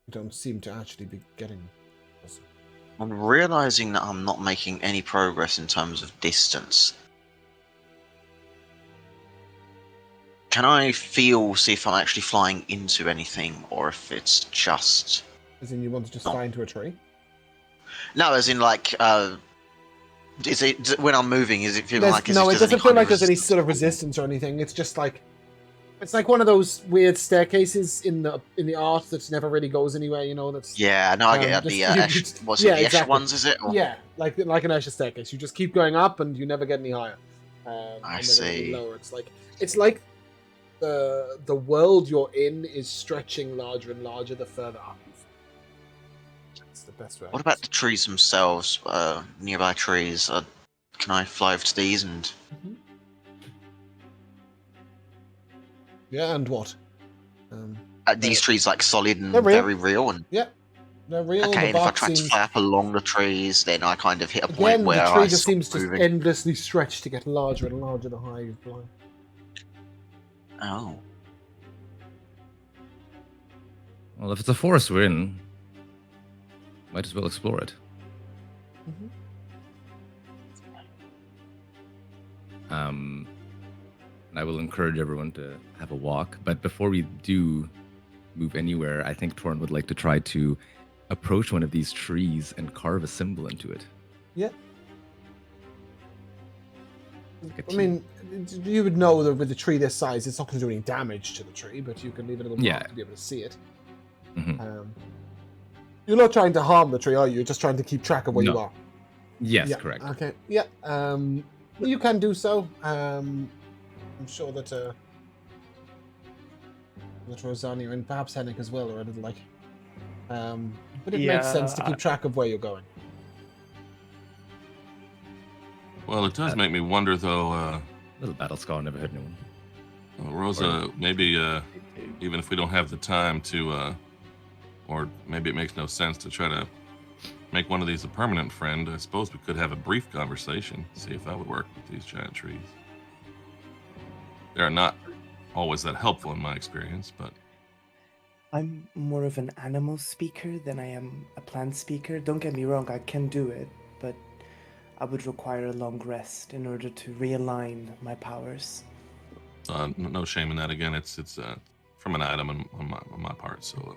don't seem to actually be getting closer. I'm realizing that I'm not making any progress in terms of distance. Can I see if I'm actually flying into anything, or if it's just... As in, you want to just No. fly into a tree? No, as in, like, is it, when I'm moving, is it feeling There's- like... no, it there's doesn't any feel kind like of there's any resistance? sort of resistance or anything. It's just like... It's like one of those weird staircases in the art that never really goes anywhere, you know, that's... Yeah, no, I get just- the you Escher, what's yeah, it, the Escher exactly. ones, is it? Or... Yeah, like an Escher staircase. You just keep going up and you never get any higher. I and never any see. lower. It's like the world you're in is stretching larger and larger the further up you fly. That's the best way. What about the trees themselves, nearby trees? Can I fly over to these and... Mhm. Yeah, and what? these trees, like, solid and They're real. very real, and... Yeah, they're real. Okay, the and if I bark try to seems... fly up along the trees, then I kind of hit a point Again, where the tree I just stop seems to moving. endlessly stretch to get larger and larger the higher you fly. Oh. Well, if it's a forest we're in, might as well explore it. And I will encourage everyone to have a walk. But before we do move anywhere, I think Torn would like to try to approach one of these trees and carve a symbol into it. Yeah. Like a I T. mean, you would know that with a tree this size, it's not going to do any damage to the tree, but you can leave it a little Yeah. mark to be able to see it. Mhm. You're not trying to harm the tree, are you? You're just trying to keep track of where you No. are. Yes, Yeah, correct. Okay. Yeah. You can do so. I'm sure that Rosania and perhaps Henrik as well are a little like. But it makes sense to Yeah, keep track of where you're going. Well, it does make me wonder, though, Little battle scar never hurt anyone. Rosa, maybe even if we don't have the time to, or maybe it makes no sense to try to make one of these a permanent friend, I suppose we could have a brief conversation, see if that would work with these giant trees. They are not always that helpful in my experience, but I'm more of an animal speaker than I am a plant speaker. Don't get me wrong, I can do it, but I would require a long rest in order to realign my powers. no shame in that. Again, it's from an item on my part, so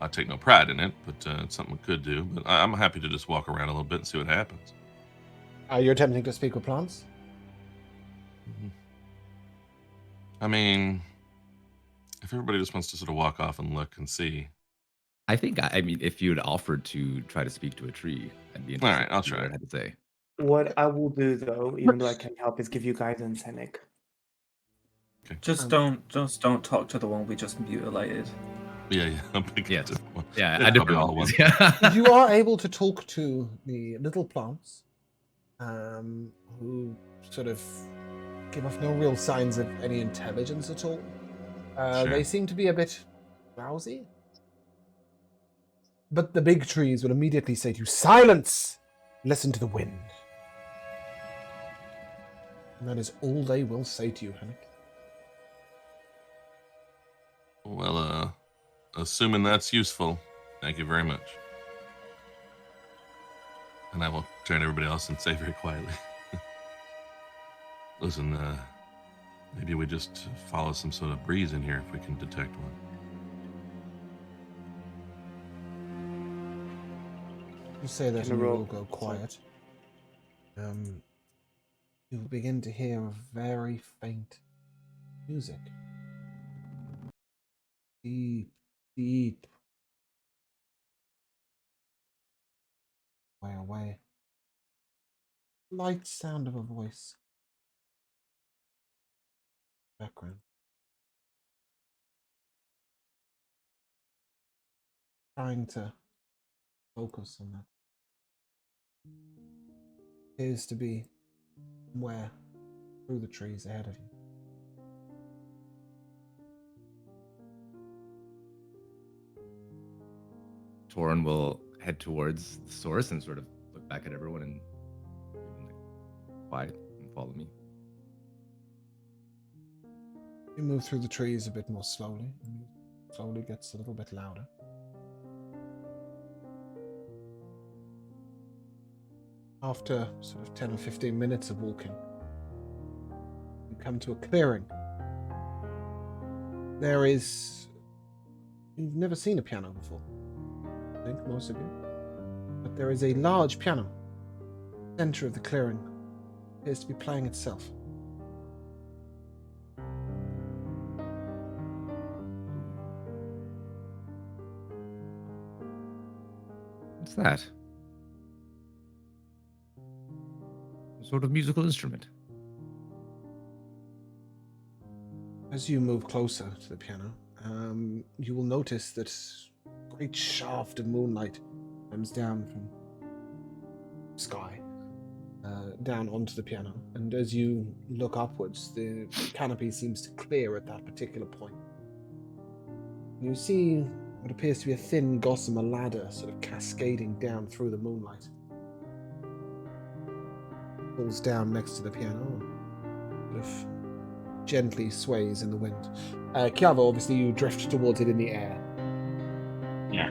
I take no pride in it, but it's something we could do. But I'm happy to just walk around a little bit and see what happens. You're attempting to speak with plants? I mean, if everybody just wants to sort of walk off and look and see. I think, I mean, if you had offered to try to speak to a tree, I'd be interested. Alright, I'll to see what try. it had to say. What I will do, though, even though I can help, is give you guidance, Henrik. Just don't talk to the one we just mutilated. Yeah, I'm picking Yes. a different one. Yeah, They're I probably didn't all one. Yeah. You are able to talk to the little plants, who sort of give off no real signs of any intelligence at all. Sure. They seem to be a bit drowsy. But the big trees will immediately say to you, "Silence! Listen to the wind." And that is all they will say to you, Henrik. Well, assuming that's useful, thank you very much. And I will turn to everybody else and say very quietly, listen, maybe we just follow some sort of breeze in here if we can detect one. You say that Can I and you roll? will go quiet. You will begin to hear a very faint music. Deep, deep. Way away. Light sound of a voice. Background. Trying to focus on that. Appears to be somewhere through the trees ahead of you. Torin will head towards the source and sort of look back at everyone and quiet and follow me. You move through the trees a bit more slowly, and it slowly gets a little bit louder. After sort of 10 or 15 minutes of walking, you come to a clearing. You've never seen a piano before, I think, most of you. But there is a large piano. Center of the clearing appears to be playing itself. What's that? Some sort of musical instrument. As you move closer to the piano, you will notice that a great shaft of moonlight comes down from the sky, down onto the piano. And as you look upwards, the canopy seems to clear at that particular point. You see what appears to be a thin gossamer ladder sort of cascading down through the moonlight. Falls down next to the piano and sort of gently sways in the wind. Kiava, obviously you drift towards it in the air. Yeah.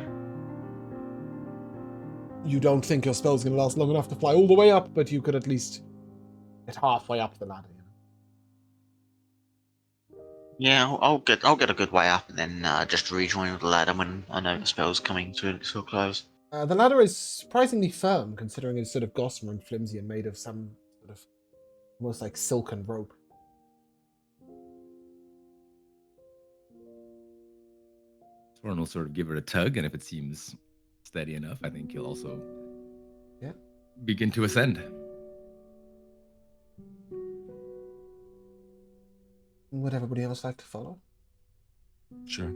You don't think your spell's going to last long enough to fly all the way up, but you could at least get halfway up the ladder. Yeah, I'll get a good way up and then just rejoin the ladder when I know the spell's coming to a close. The ladder is surprisingly firm, considering it's sort of gossamer and flimsy and made of some sort of almost like silken rope. Torn will sort of give it a tug, and if it seems steady enough, I think he'll also begin to ascend. Would everybody else like to follow? Sure.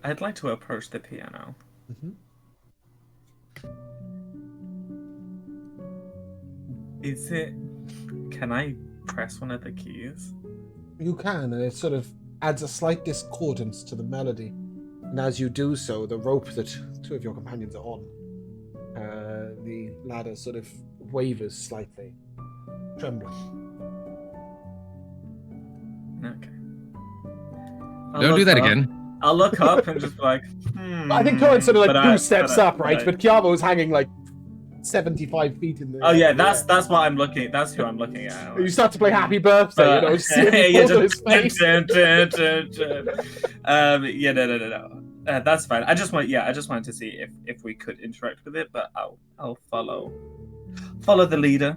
I'd like to approach the piano. Mm-hmm. Is it... Can I press one of the keys? You can, and it sort of adds a slight discordance to the melody. And as you do so, the rope that two of your companions are on, the ladder sort of wavers slightly, trembling. Okay. Don't do that again. I'll look up and just be like, I think Torrent sort of like two steps up, right? but But Chiavo's hanging like 75 feet in the Oh yeah, in the that's air. that's what I'm looking. That's who I'm looking at. You start to play Happy Birthday, you know, just see him yeah, fall to his face. Yeah, no. That's fine. I just wanted to see if we could interact with it, but I'll follow the leader.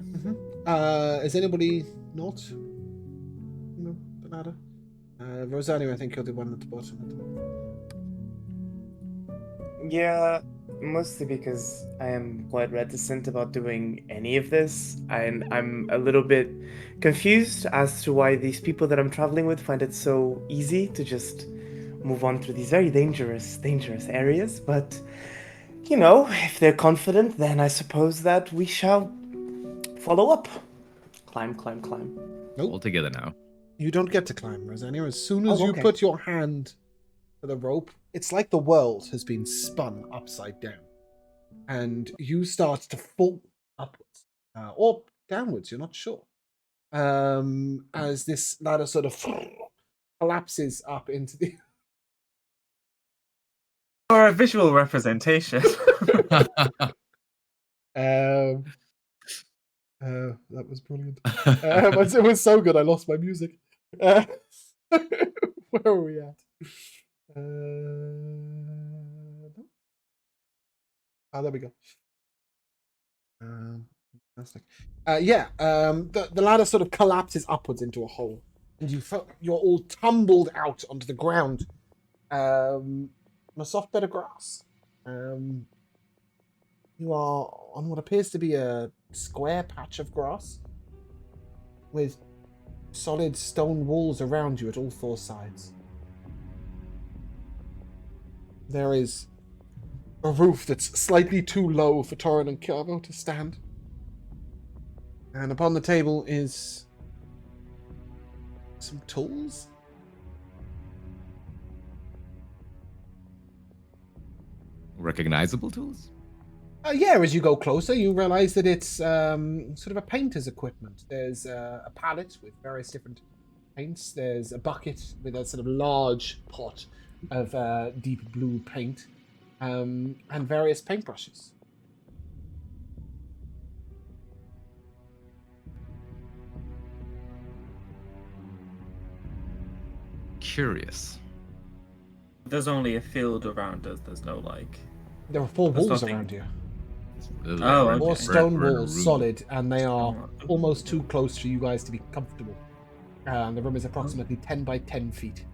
Is anybody not? No, the ladder. Rosario, I think you're the one at the bottom. Yeah, mostly because I am quite reticent about doing any of this, and I'm a little bit confused as to why these people that I'm traveling with find it so easy to just move on through these very dangerous areas. But, you know, if they're confident, then I suppose that we shall follow up. Climb. Nope. All together now. You don't get to climb, Rosario. As soon as Oh, you okay. put your hand to the rope, it's like the world has been spun upside down. And you start to fall upwards. Or downwards, you're not sure. As this ladder sort of collapses up into the... For a visual representation. That was brilliant. It was so good, I lost my music. Where are we at? There we go. Fantastic. The ladder sort of collapses upwards into a hole, and you're all tumbled out onto the ground on a soft bed of grass. You are on what appears to be a square patch of grass with solid stone walls around you at all four sides. There is a roof that's slightly too low for Torren and Chiavo to stand. And upon the table is some tools. Recognizable tools? Yeah, as you go closer, you realize that it's sort of a painter's equipment. There's a palette with various different paints. There's a bucket with a sort of large pot of deep blue paint, and various paintbrushes. Curious. There's only a field around us. There's no like. There are four There's walls nothing. around you. Oh, okay. Four stone We're in a walls, room. solid, and they are almost too close for you guys to be comfortable. The room is approximately 10 by 10 feet.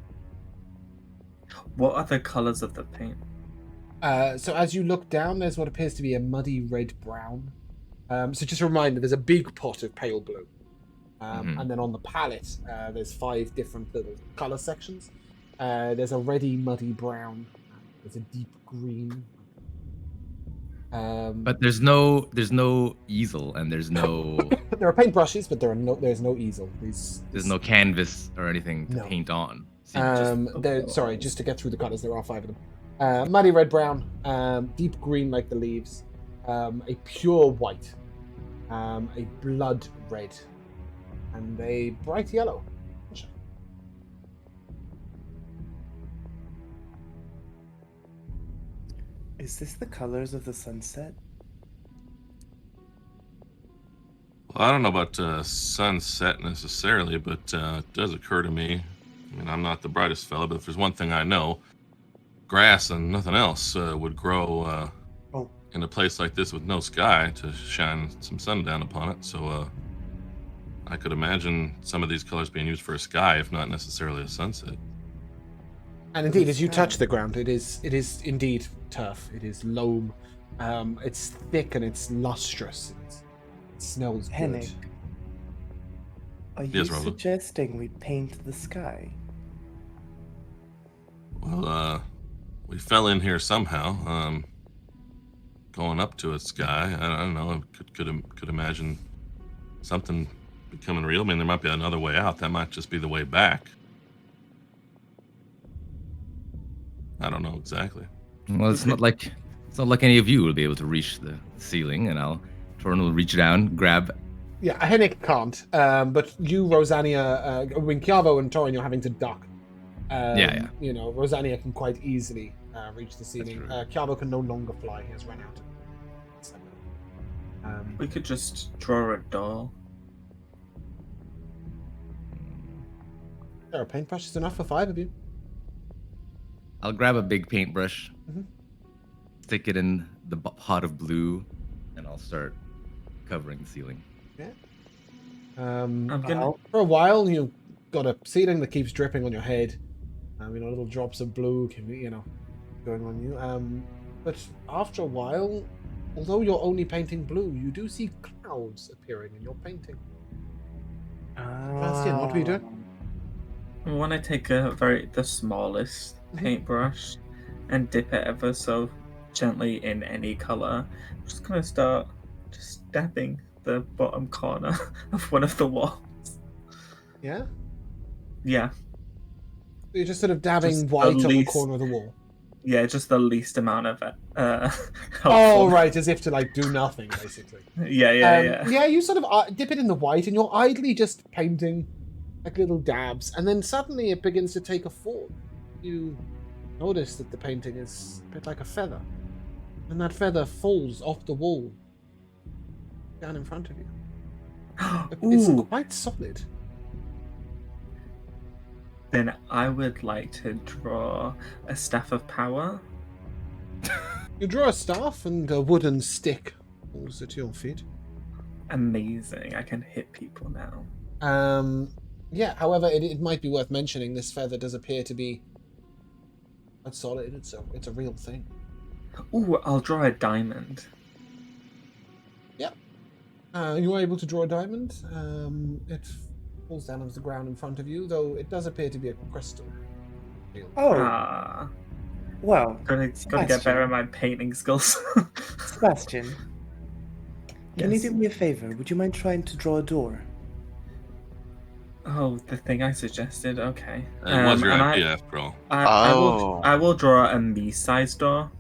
What are the colors of the paint? So as you look down, there's what appears to be a muddy red-brown. So just a reminder, there's a big pot of pale blue. And then on the palette, there's 5 different little color sections. There's a reddy, muddy brown. There's a deep green. But there's no easel and there's no There are paintbrushes, but there's no easel. there's no canvas or anything to No. paint on. Sorry, just to get through the colors, there are 5 of them. Muddy red brown, deep green like the leaves, a pure white, a blood red, and a bright yellow. Is this the colors of the sunset? Well, I don't know about sunset necessarily, but it does occur to me. I mean, I'm not the brightest fellow, but if there's one thing I know, grass and nothing else would grow Oh. in a place like this with no sky to shine some sun down upon it. So I could imagine some of these colors being used for a sky, if not necessarily a sunset. And indeed, as you touch the ground, it is indeed turf. It is loam. It's thick and it's lustrous. It smells Hennig, good. are you Yes, Rosa. suggesting we paint the sky? Well, we fell in here somehow. Going up to a sky. I don't know. Could imagine something becoming real. I mean, there might be another way out. That might just be the way back. I don't know exactly. Well, it's not like any of you will be able to reach the ceiling, and Torin will reach down, grab. Yeah, Hennig can't. But you, Rosania, Winkiavo and Torin, you're having to duck. Yeah. You know, Rosania can quite easily reach the ceiling. Kiavo can no longer fly. He has run out. We could just draw a door. There are paintbrushes enough for 5 of you. I'll grab a big paintbrush, Mhm. stick it in the pot of blue, and I'll start covering the ceiling. Yeah. I'm gonna. For a while, you've got a ceiling that keeps dripping on your head. You know, little drops of blue can be, going on you. But after a while, although you're only painting blue, you do see clouds appearing in your painting. Bastian, what were you doing? I want to take the smallest paintbrush and dip it ever so gently in any color. I'm just gonna start just dabbing the bottom corner of one of the walls. Yeah? Yeah. You're just sort of dabbing Just white on the least- corner of the wall. Yeah, just the least amount of it. Oh, helpful. right, as if to, do nothing, basically. Yeah. Yeah, you sort of dip it in the white, and you're idly just painting little dabs, and then suddenly it begins to take a form. You notice that the painting is a bit like a feather, and that feather falls off the wall down in front of you. It's Ooh. quite solid. Then I would like to draw a staff of power. You draw a staff, and a wooden stick falls at your feet. Amazing. I can hit people now. Yeah, however, it might be worth mentioning this feather does appear to be quite solid. It's a real thing. Ooh, I'll draw a diamond. Yep. You are able to draw a diamond. It falls down onto the ground in front of you, though it does appear to be a crystal. Oh, Ah, well, gotta get better at my painting skills. Sebastian, can you Yes. do me a favor? Would you mind trying to draw a door? Oh, the thing I suggested. Okay. It was your and idea, after all. Oh. I will draw a me-sized door.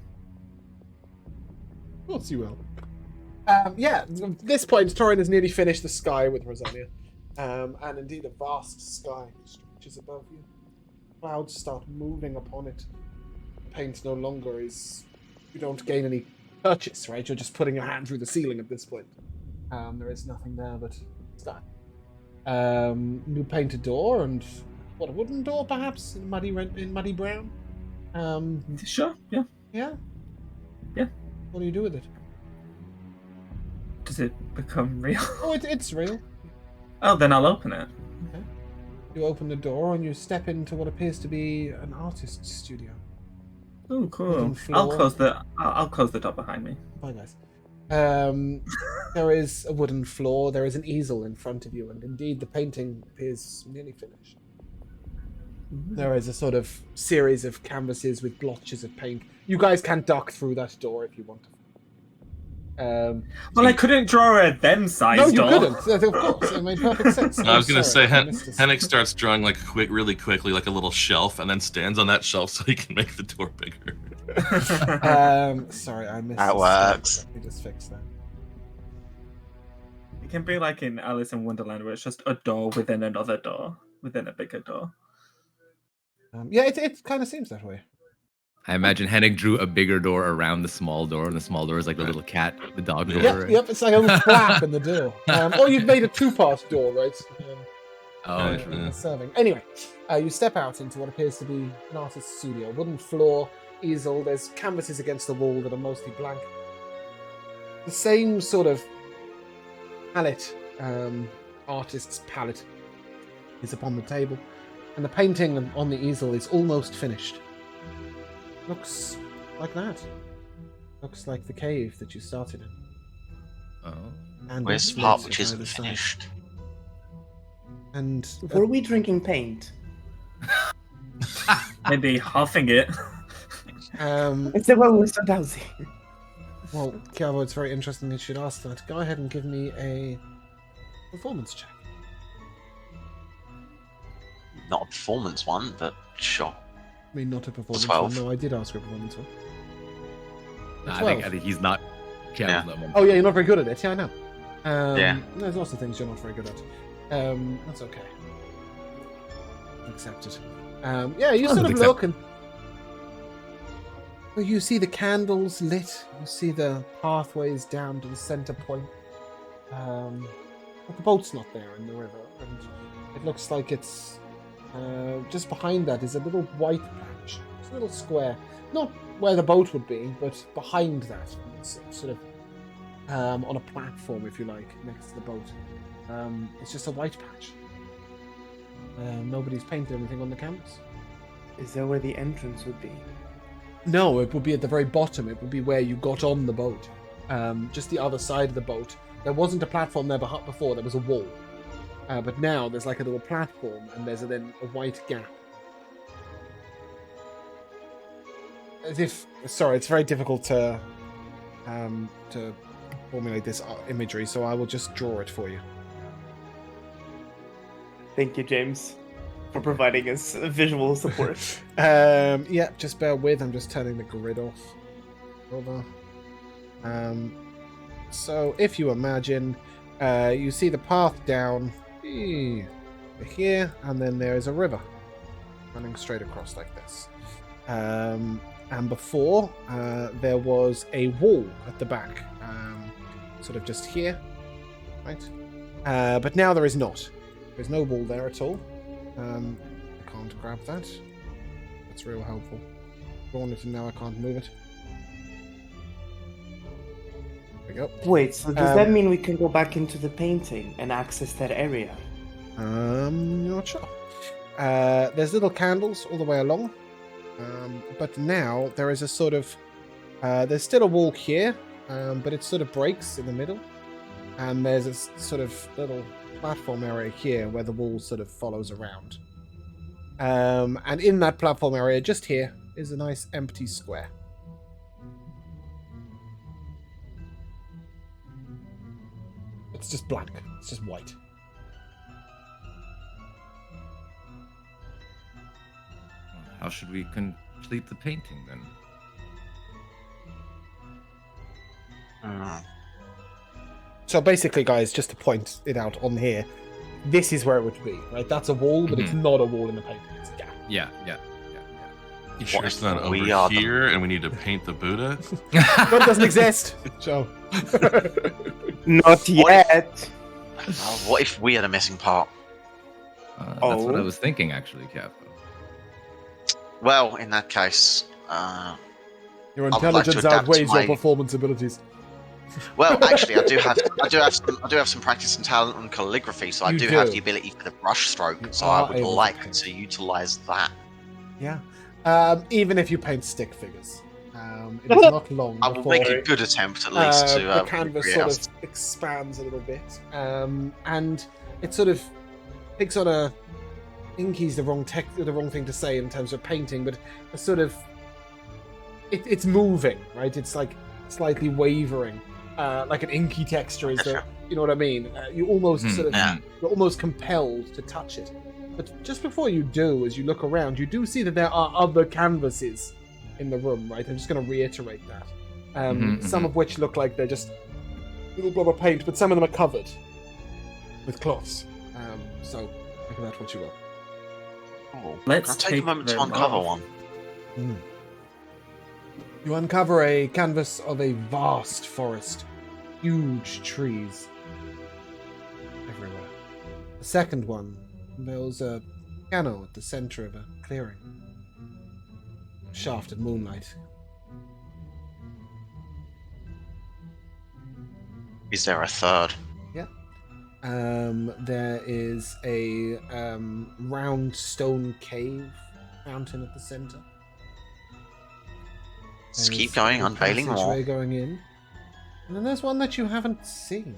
Of course you will. Yeah, at this point, Torin has nearly finished the sky with Rosania. And indeed, a vast sky stretches above you. Clouds start moving upon it. Paint no longer is... You don't gain any purchase, right? You're just putting your hand through the ceiling at this point. There is nothing there but sky. You paint a door, and... What, a wooden door, perhaps? In muddy brown? Sure. Yeah. Yeah? Yeah. What do you do with it? Does it become real? Oh, it's real. Oh, then I'll open it. Okay. You open the door and you step into what appears to be an artist's studio. Oh, cool. Wooden I'll floor. close the door behind me. Bye, guys. There is a wooden floor. There is an easel in front of you, and indeed the painting appears nearly finished. There is a sort of series of canvases with blotches of paint. You guys can duck through that door if you want to. Well, I couldn't draw a them size No, you door. couldn't. Of course, it made perfect sense. I was going to say, I missed a Hennig step. starts drawing really quickly, like a little shelf, and then stands on that shelf so he can make the door bigger. Sorry, I missed. That a step. works. Let me just fix that. It can be like in Alice in Wonderland, where it's just a door within another door, within a bigger door. Yeah, it kind of seems that way. I imagine Hennig drew a bigger door around the small door, and the small door is like the little cat, the dog door. Yep, it's like a little flap in the door. Or you've made a two-part door, right? Oh, Yeah. Serving. Anyway, you step out into what appears to be an artist's studio. Wooden floor, easel, there's canvases against the wall that are mostly blank. The same sort of palette, artist's palette, is upon the table. And the painting on the easel is almost finished. Looks like that. Looks like the cave that you started in. Oh. And Where's it's the part lit which on isn't either side. finished? And Were we drinking paint? Maybe huffing it. Is that what we're so dousy? well, Kiavo, it's very interesting you should ask that. Go ahead and give me a performance check. Not a performance one, but sure. I mean, not a performance 12. one. No, I did ask for a performance one. Nah, 12. I think he's not. Yeah. Oh yeah, you're not very good at it. Yeah, I know. Yeah. There's lots of things you're not very good at. That's okay. Accepted. Yeah, you sort of Accept- look and well, you see the candles lit. You see the pathways down to the center point. But the boat's not there in the river, and it looks like it's just behind that is a little white patch. It's a little square, not where the boat would be, but behind that. It's sort of on a platform, if you like, next to the boat. It's just a white patch. Nobody's painted anything on the canvas. Is that where the entrance would be? No, it would be at the very bottom. It would be where you got on the boat. Just the other side of the boat. There wasn't a platform there before. There was a wall. But now there's like a little platform, and there's then a white gap. As if, sorry, it's very difficult to formulate this imagery, so I will just draw it for you. Thank you, James, for providing us visual support. Yeah, just bear with. I'm just turning the grid off. Over. So if you imagine, you see the path down here, and then there is a river running straight across like this. And before, there was a wall at the back, sort of just here, right? But now there is not. There's no wall there at all. I can't grab that. That's real helpful. Drawn it and now I can't move it. There we go. Wait, so does that mean we can go back into the painting and access that area? Not sure. There's little candles all the way along. But now there is a sort of... there's still a wall here, but it sort of breaks in the middle. And there's a sort of little platform area here where the wall sort of follows around. And in that platform area, just here, is a nice empty square. It's just blank. It's just white. How should we complete the painting then? So basically, guys, just to point it out on here, this is where it would be, right? That's a wall, but it's not a wall in the painting. It's a gap. Yeah. You sure it's not We over are here and we need to paint the Buddha? God doesn't exist, Joe. Not yet. What if we are the missing part? That's what I Oh. was thinking, actually, Capo. Well, in that case, Your I would like to intelligence adapt outweighs my- your performance abilities. well, actually, I do have some practice and talent on calligraphy, so I You do have do. the ability for the brush stroke. You So I are would able to like paint. to utilize that. Yeah. Even if you paint stick figures, it is not long I will before make a good attempt at least to. the canvas recreate sort of expands a little bit, and it sort of takes on a. I think he's the wrong thing to say in terms of painting, but a sort of. It's moving, right? It's like slightly wavering, like an inky texture. Is the you know what I mean? You almost sort of Yeah. you're almost compelled to touch it. But just before you do, as you look around, you do see that there are other canvases in the room, right? I'm just going to reiterate that. Some of which look like they're just little blob of paint, but some of them are covered with cloths. So make of that what you will. Oh, Let's can I take take a moment to them uncover off. one? You uncover a canvas of a vast forest, huge trees everywhere. The second one, there's a piano at the center of a clearing. Shafted moonlight. Is there a third? Yeah. There is a round stone cave fountain at the center. Let's There's keep going, a unveiling more. passageway going in. And then there's one that you haven't seen.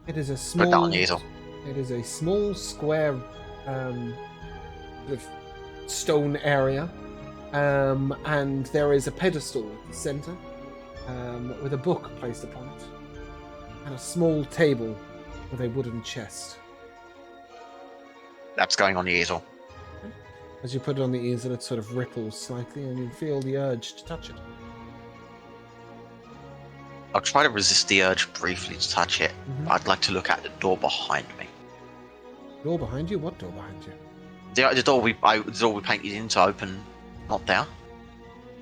It is a Beldania easel. It is a small square sort of stone area. And there is a pedestal at the center with a book placed upon it. And a small table with a wooden chest. That's going on the easel. As you put it on the easel, it sort of ripples slightly, and you feel the urge to touch it. I'll try to resist the urge briefly to touch it. Mhm. I'd like to look at the door behind me. Door behind you? What door behind you? The door we painted in to open, not there.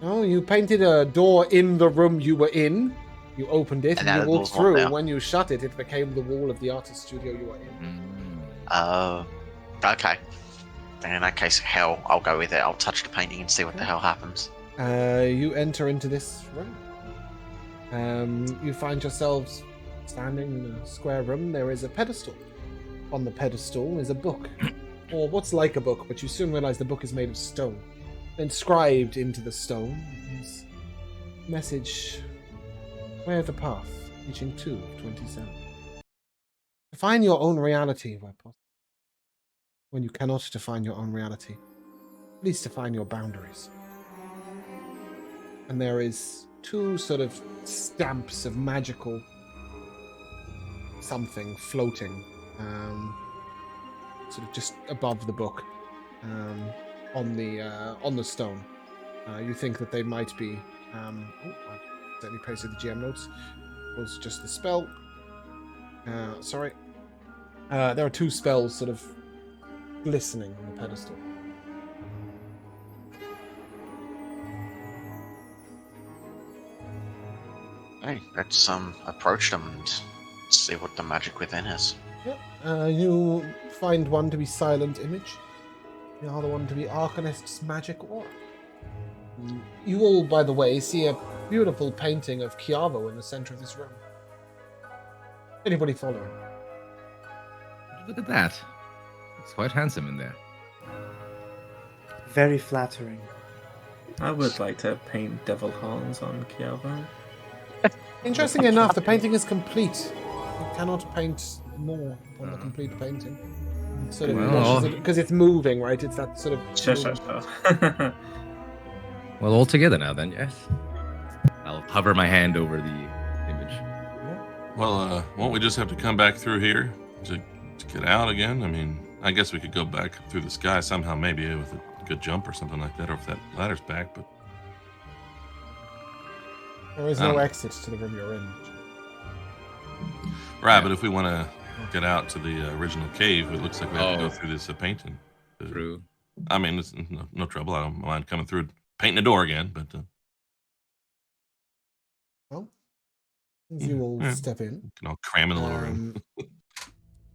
Oh, you painted a door in the room you were in. You opened it, And and now you the walked door's not through. there. When you shut it, it became the wall of the artist studio you were in. Oh, okay. Then in that case, hell, I'll go with it. I'll touch the painting and see what the hell happens. You enter into this room. You find yourselves standing in a square room. There is a pedestal. On the pedestal is a book, or what's like a book, but you soon realize the book is made of stone. Inscribed into the stone is a message: "Wear the path, reaching 2 of 27. Define your own reality where possible. When you cannot define your own reality, at least define your boundaries." And there is 2 sort of stamps of magical something floating, sort of just above the book, on the stone. You think that they might be. I've certainly pasted the GM notes. It was just the spell. Sorry. There are 2 spells sort of glistening on the pedestal. Hey, let's approach them and see what the magic within is. Yep. You find one to be Silent Image. The other one to be Arcanist's Magic Aura. You all, by the way, see a beautiful painting of Chiavo in the center of this room. Anybody following? Look at that. It's quite handsome in there. Very flattering. I would like to paint devil horns on Kiavo. Interesting enough, the painting is complete. You cannot paint more on the complete painting. It sort of Well, because it's moving, right? It's that sort of. Sure. Well, all together now then, yes. I'll hover my hand over the image. Well, won't we just have to come back through here to get out again? I mean, I guess we could go back through the sky somehow, maybe with a good jump or something like that, or if that ladder's back, but... There is no exit to the room you're in. Right, but if we want to get out to the original cave, it looks like we have to go through this painting. True. I mean, it's no trouble. I don't mind coming through, painting the door again, but... Well, as you all step in. You can all cram in the little room.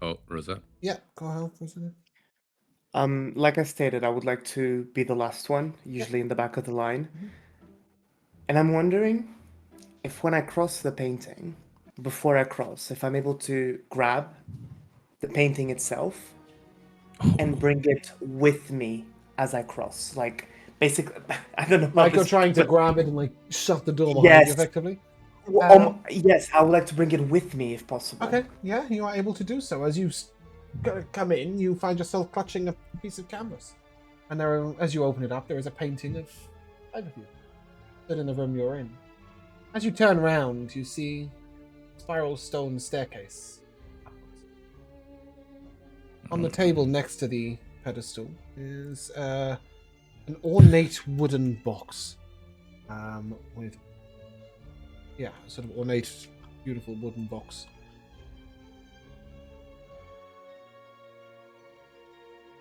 Oh, Rosa. Yeah, go ahead for a second. Like I stated, I would like to be the last one, usually in the back of the line. And I'm wondering if when I cross the painting, before I cross, if I'm able to grab the painting itself and bring it with me as I cross. Like, basically, I don't know. Like you're trying to grab it and like shut the door behind Yes. you effectively? Yes, I would like to bring it with me if possible. Okay, yeah, you are able to do so. As you come in, you find yourself clutching a piece of canvas. And as you open it up, there is a painting of 5 of you stood in the room you're in. As you turn around, you see a spiral stone staircase upwards. On the table next to the pedestal is an ornate wooden box with, sort of ornate, beautiful wooden box.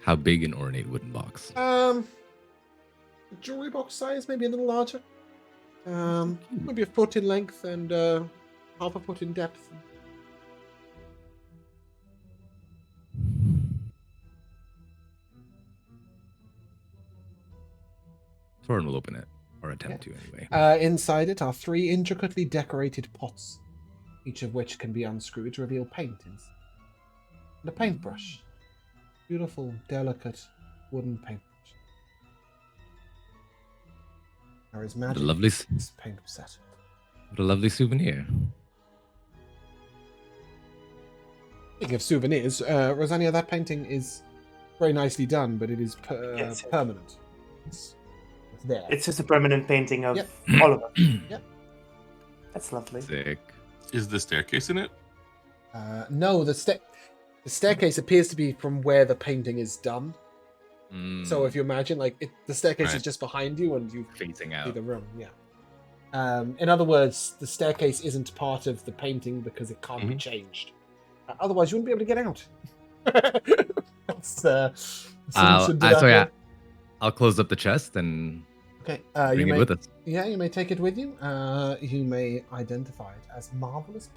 How big an ornate wooden box? A jewelry box size, maybe a little larger. Maybe a foot in length and half a foot in depth. Thorin will open it, or attempt to anyway. Inside it are 3 intricately decorated pots, each of which can be unscrewed to reveal paintings. And a paintbrush. Beautiful, delicate wooden paintbrush. There is magic. lovely, in this paint set. what a lovely souvenir. Speaking of souvenirs, Rosanna, that painting is very nicely done, but it is Yes. permanent. It's there. It's just a permanent painting of Yep. all of us. Yep. That's lovely. Sick. Is the staircase in it? No, the staircase appears to be from where the painting is done. So if you imagine, the staircase is Right. just behind you, and you facing see out. the room. Yeah. In other words, the staircase isn't part of the painting because it can't be changed. Otherwise, you wouldn't be able to get out. That's the solution to that so yeah, one. I'll close up the chest and Okay. bring You it may, with us. yeah, you may take it with you. You may identify it as marvelous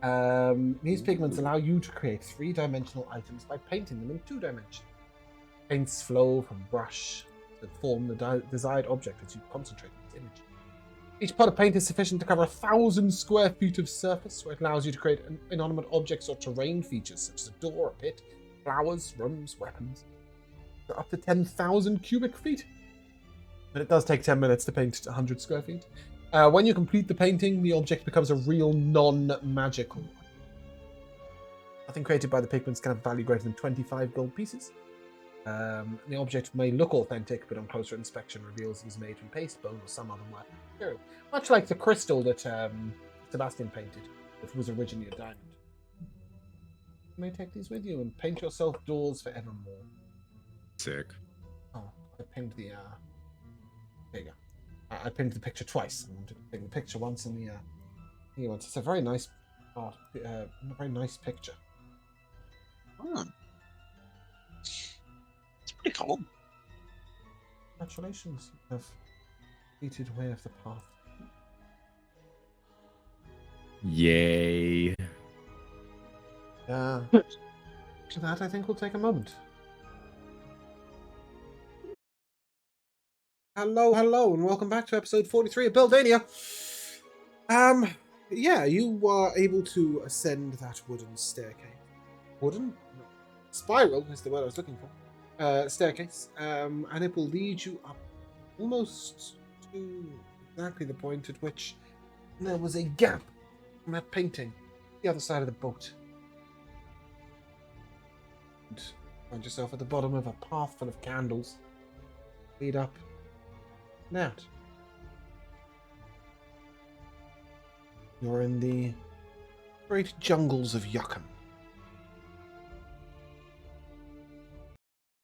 pigment. These pigments allow you to create 3-dimensional items by painting them in 2 dimensions. Paints flow from brush to form the desired object as you concentrate on its image. Each pot of paint is sufficient to cover 1,000 square feet of surface, where it allows you to create inanimate objects or terrain features such as a door, a pit, flowers, rooms, weapons. They're up to 10,000 cubic feet. But it does take 10 minutes to paint 100 square feet. When you complete the painting, the object becomes a real non-magical one. Nothing created by the pigments can have value greater than 25 gold pieces. The object may look authentic, but on closer inspection reveals it was made from paste, bone, or some other material. Much like the crystal that Sebastian painted, that was originally a diamond. You may take these with you and paint yourself doors forevermore. Sick. Oh, I pinned the... There you go. I pinned the picture twice. I wanted to pin the picture once in the... Here once. It's a very nice art, a very nice picture. Hmm. It's pretty cool. Congratulations, you have completed Way of the Path. Yay. So that, I think, will take a moment. Hello, and welcome back to episode 43 of Beldania. Yeah, you were able to ascend that wooden staircase. Wooden? No. Spiral is the word I was looking for. Staircase. And it will lead you up almost to exactly the point at which there was a gap from that painting, the other side of the boat. And find yourself at the bottom of a path full of candles. Lead up and out. You're in the great jungles of Yuccan.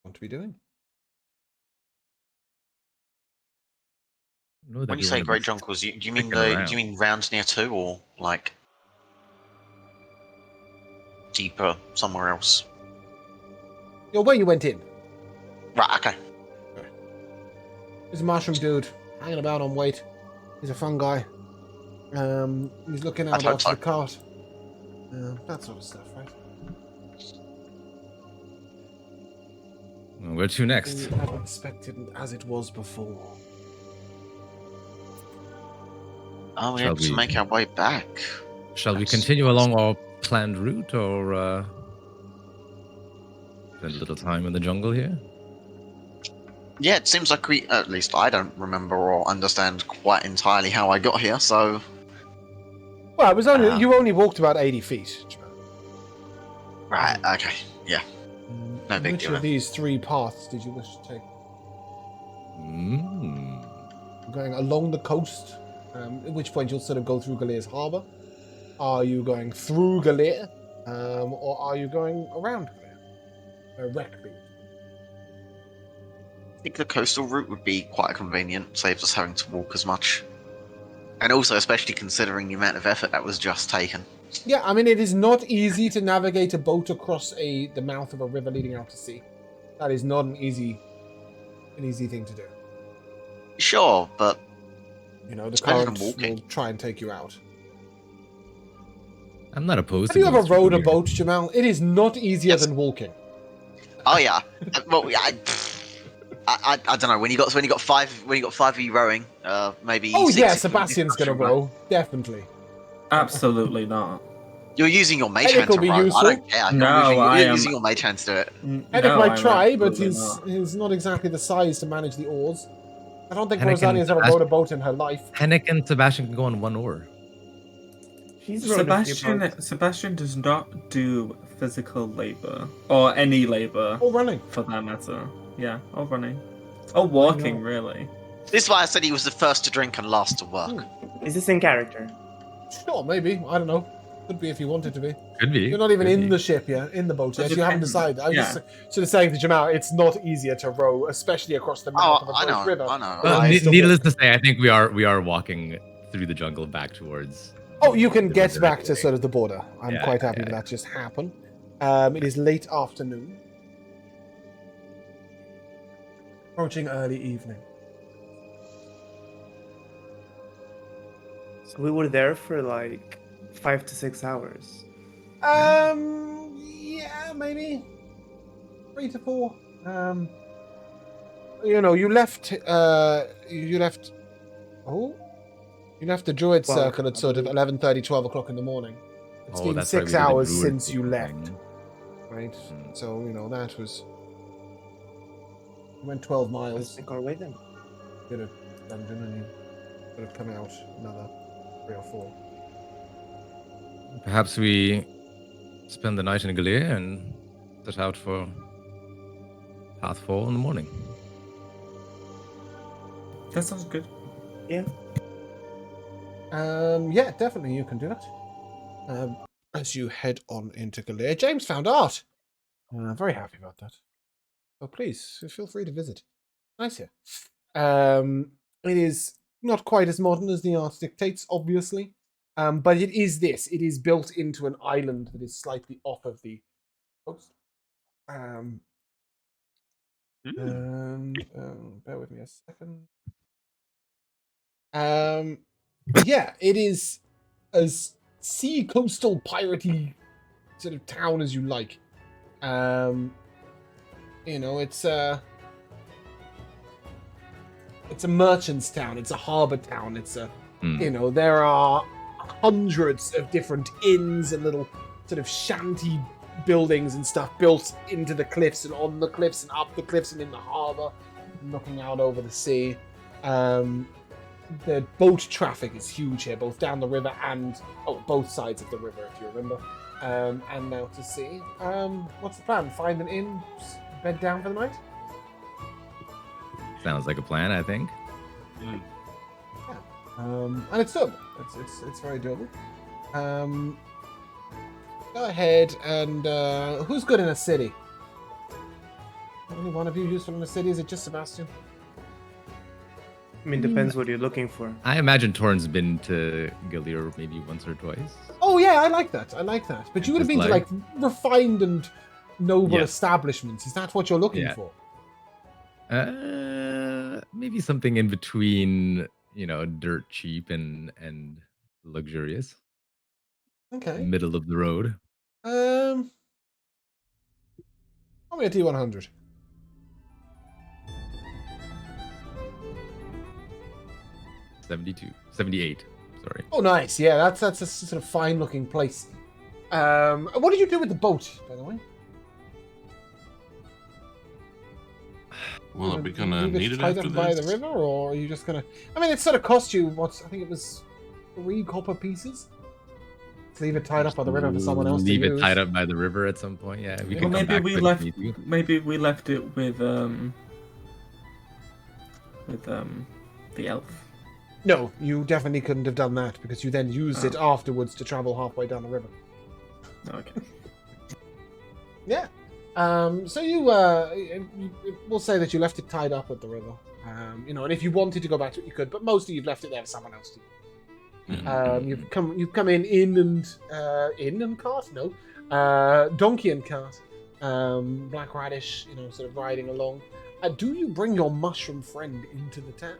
What to be doing? When you say great jungles, do you mean sticking do you mean round near 2 or like deeper somewhere else? You're where you went in. Right. Okay. There's a mushroom dude hanging about on weight. He's a fun guy. He's looking out I'd hope after so. the cart. That sort of stuff, right? Where to next? Unexpected as it was before. Oh, we Shall have to we- make our way back. Shall we That's- continue along our planned route, or spend a little time in the jungle here? Yeah, it seems like at least I don't remember or understand quite entirely how I got here, so... Well, it was only you only walked about 80 feet. Right, okay, yeah. No big Which deal of then. these 3 paths did you wish to take? Going along the coast, at which point you'll sort of go through Galear's harbour. Are you going through Galear, or are you going around Galear? Directly. I think the coastal route would be quite convenient, saves us having to walk as much. And also, especially considering the amount of effort that was just taken. Yeah, I mean, it is not easy to navigate a boat across the mouth of a river leading out to sea. That is not an easy thing to do. Sure, but You know, the It's better than current walking. will try and take you out. I'm not opposed Have to you ever going through rode a here. boat, Jamal? It is not easier Yes. than walking. Oh yeah. Well, yeah. I don't know. When you got five of you rowing, maybe. Oh 6 yeah, if you Sebastian's gonna actually row, definitely. Absolutely not. You're using your mage Eric hand will to be row. I useful. don't care. No, I You're am- using your mage hands to do it. Eric No, might I'm try, but absolutely he's not exactly the size to manage the oars. I don't think Henrik and Rosalia has ever rowed a boat in her life. Henrik and Sebastian can go on one oar. He's rowed a few Sebastian boats. Sebastian does not do physical labor or any labor Or running. for that matter. Yeah, or running, or walking. Really. This is why I said he was the first to drink and last to work. Is this in character? Sure, maybe. I don't know. Could be if you wanted to be. Could be. You're not even could in be. the ship yet, in the boat yet. It You haven't depends. decided. I was Yeah. just sort of saying to Jamal, it's not easier to row, especially across the mouth of a I great know. river. I know. Well, I still needless to say, I think we are walking through the jungle back towards. Oh, you can the get river back to anyway. sort of the border. I'm Yeah, quite happy yeah, with yeah. that just happen. It is late afternoon. Approaching early evening. So we were there for like 5 to 6 hours. Yeah, maybe 3 to 4. You know, you left the Druid Well, Circle at I sort of believe- 11:30, 12 o'clock in the morning. It's Oh, been that's right, 6 we did the hours druid since you thing. left, right? Mm. So, you know, that was... You went 12 Let's miles, make our way then. did a dungeon, and you could have come out another 3 or 4. Perhaps we spend the night in Galia and set out for Pathfall in the morning. That sounds good. Yeah. Yeah, definitely you can do that. As you head on into Galia, James found art. Very happy about that. So please feel free to visit. Nice here. It is not quite as modern as the art dictates, obviously, but it is this. It is built into an island that is slightly off of the coast. Bear with me a second. Yeah, it is as sea coastal piratey sort of town as you like. You know, it's a merchant's town. It's a harbor town. It's a, you know, there are hundreds of different inns and little sort of shanty buildings and stuff built into the cliffs and on the cliffs and up the cliffs and in the harbor, looking out over the sea. The boat traffic is huge here, both down the river and both sides of the river, if you remember. And now to sea. What's the plan? Find an inn, bed down for the night? Sounds like a plan, I think. And it's doable. It's very doable. Go ahead and who's good in a city? Only one of you useful in a city? Is it just Sebastian? I mean, depends what you're looking for. I imagine Torn's been to Galir maybe once or twice. Oh yeah, I like that. But you would have been to like refined and noble Yes. establishments. Is that what you're looking Yeah. for? Maybe something in between, you know, dirt cheap and luxurious. Okay. Middle of the road. How many a T100? $78. Sorry. Oh, nice. Yeah, that's a sort of fine-looking place. What did you do with the boat, by the way? Well, are we gonna leave need it tied after up by this? the river, or are you just gonna? I mean, it sort of cost you what? I think it was 3 copper pieces. Let's leave it tied up by the river for someone else Leave to it use. tied up by the river at some point. Yeah, we Well, can come back to it if need to. Maybe we left it with the elf. No, you definitely couldn't have done that because you then used it afterwards to travel halfway down the river. Okay. Yeah. So you we'll say that you left it tied up at the river. You know, and if you wanted to go back to it, you could, but mostly you've left it there for someone else to. You've come in and cart? No. Donkey and cart. Black Radish, you know, sort of riding along. Do you bring your mushroom friend into the town?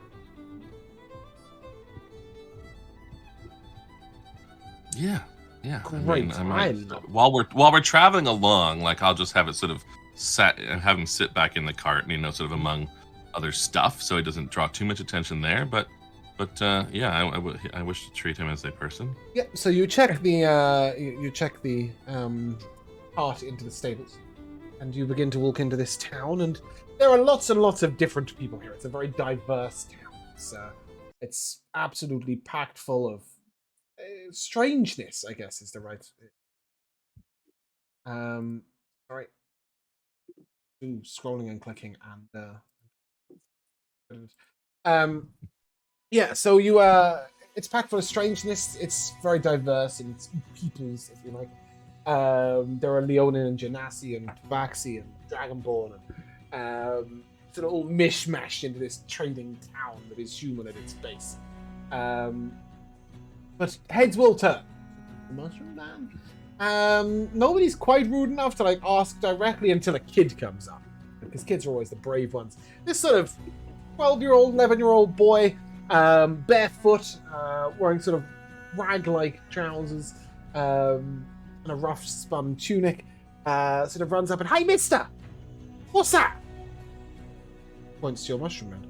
Yeah. Great. I love it. while we're traveling along, like I'll just have it sort of have him sit back in the cart, sort of among other stuff, so he doesn't draw too much attention there. But yeah, I wish to treat him as a person. Yeah. So you check the cart into the stables, and you begin to walk into this town, and there are lots and lots of different people here. It's a very diverse town. It's absolutely packed full of strangeness, I guess is the right. Sorry. Ooh, scrolling and clicking and yeah. So you it's packed full of strangeness. It's very diverse in its peoples, if you like. There are Leonin and Genasi and Tabaxi and Dragonborn and sort of all mishmashed into this trading town that is human at its base. But heads will turn. The Mushroom Man. Nobody's quite rude enough to like ask directly until a kid comes up, because kids are always the brave ones. This sort of 12-year-old, 11-year-old boy, barefoot, wearing sort of rag-like trousers, and a rough spun tunic, sort of runs up and, "Hey, mister! What's that?" Points to your Mushroom Man.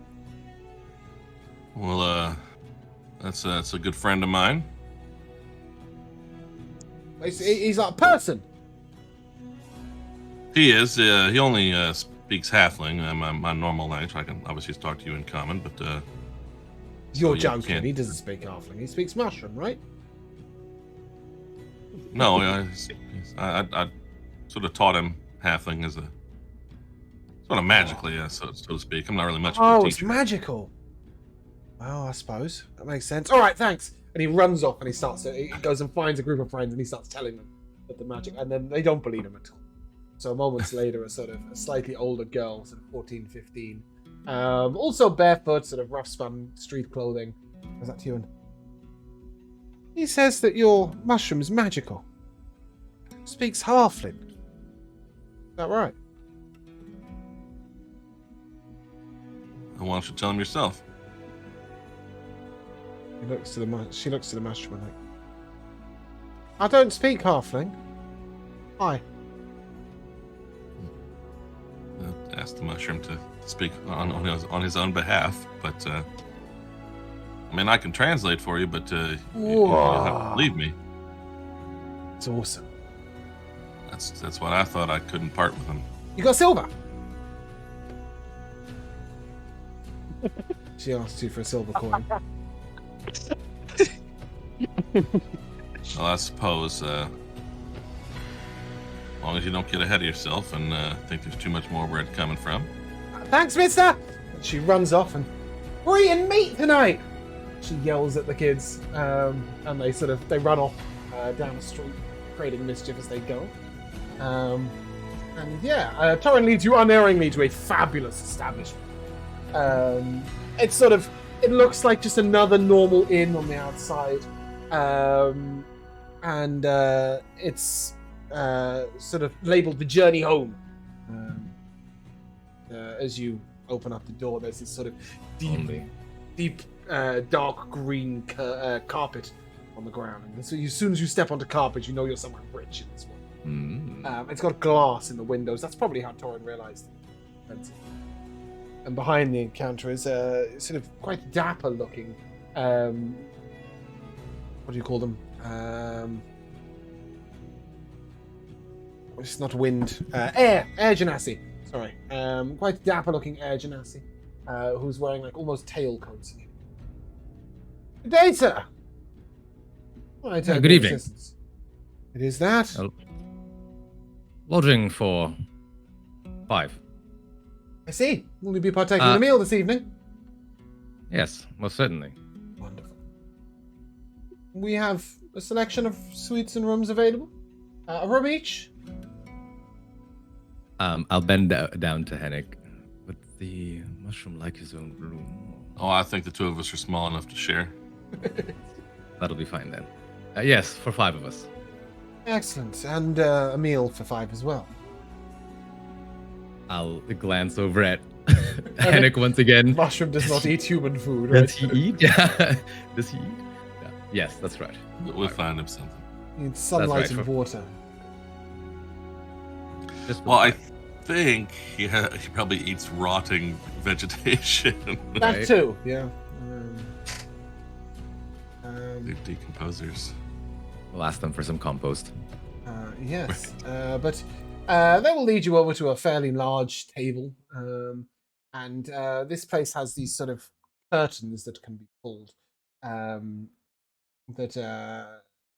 Well, that's a good friend of mine. He's like a person. He is. He only speaks Halfling. My normal language. I can obviously talk to you in common, but You're you joking. can't- He doesn't speak Halfling. He speaks Mushroom, right? no, I sort of taught him Halfling as a sort of magically, so to speak. I'm not really much of a Oh, it's teacher. magical. Well, I suppose that makes sense. All right, thanks. And he runs off and he goes and finds a group of friends and he starts telling them that the magic, and then they don't believe him at all. So moments later, a slightly older girl, sort of 14, 15, also barefoot, sort of rough spun street clothing. Was that to you? And he says that your mushroom is magical. Speaks Halfling. Is that right? Why don't you tell him yourself? She looks to the mushroom and like, "I don't speak Halfling. Hi." Ask the mushroom to speak on his own behalf, but I mean, I can translate for you, but you'll have to believe me. It's awesome. That's what I thought. I couldn't part with him. You got silver? She asked you for a silver coin. Well, I suppose, as long as you don't get ahead of yourself and think there's too much more where it's coming from. Thanks, mister! And she runs off and, "We're eating meat tonight!" She yells at the kids, and they run off down the street, creating mischief as they go. And yeah, Torrin leads you unerringly to a fabulous establishment. It looks like just another normal inn on the outside. And it's sort of labeled "The Journey Home." As you open up the door, there's this sort of deep, dark green carpet on the ground. And so as soon as you step onto carpet, you know you're somewhere rich in this one. It's got glass in the windows. That's probably how Torrin realized it. And behind the encounter is a sort of quite dapper looking, what do you call them? It's not wind. Air genasi. Sorry. Quite dapper looking air genasi, who's wearing like almost tailcoats. Good day, sir. Right, good evening. Assistance. It is that. Lodging for 5. I see. Will you be partaking in a meal this evening? Yes, most certainly. Wonderful. We have a selection of suites and rooms available. A room each. I'll bend down to Henrik. Would the mushroom like his own room? Oh, I think the two of us are small enough to share. That'll be fine then. Yes, for 5 of us. Excellent. And a meal for 5 as well. I'll glance over at Henrik once again. Mushroom does not eat human food, right? Does he eat? Yeah. Does he eat? Yes, that's right. We'll find him something. It's sunlight right, and for- water. Just Well, I think he probably eats rotting vegetation. That Right. too, yeah. They're decomposers. We'll ask them for some compost. Yes, but they will lead you over to a fairly large table, and this place has these sort of curtains that can be pulled, that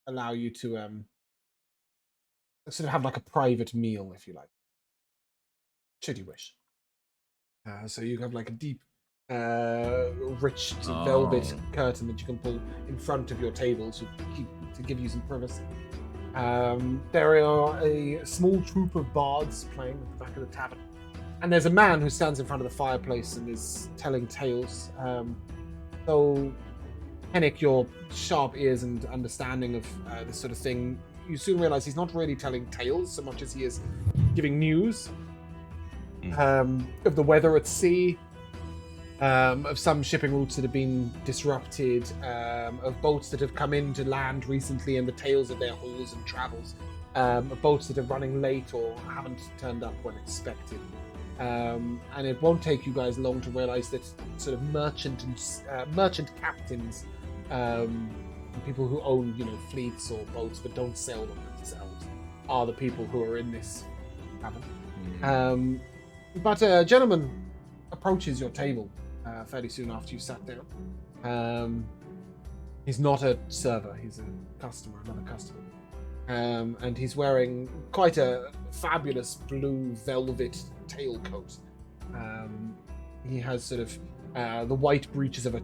allow you to sort of have like a private meal, if you like, should you wish. So you have like a deep, rich velvet Oh. curtain that you can pull in front of your table to give you some privacy. There are a small troop of bards playing at the back of the tavern, and there's a man who stands in front of the fireplace and is telling tales. So, Hennick, your sharp ears and understanding of this sort of thing, you soon realize he's not really telling tales so much as he is giving news of the weather at sea, of some shipping routes that have been disrupted, of boats that have come into land recently and the tales of their hauls and travels, of boats that are running late or haven't turned up when expected. And it won't take you guys long to realize that sort of merchant captains, people who own, fleets or boats but don't sail them themselves, are the people who are in this tavern. But a gentleman approaches your table fairly soon after you sat down. He's not a server, he's a customer, another customer. And he's wearing quite a fabulous blue velvet tailcoat. He has sort of the white breeches of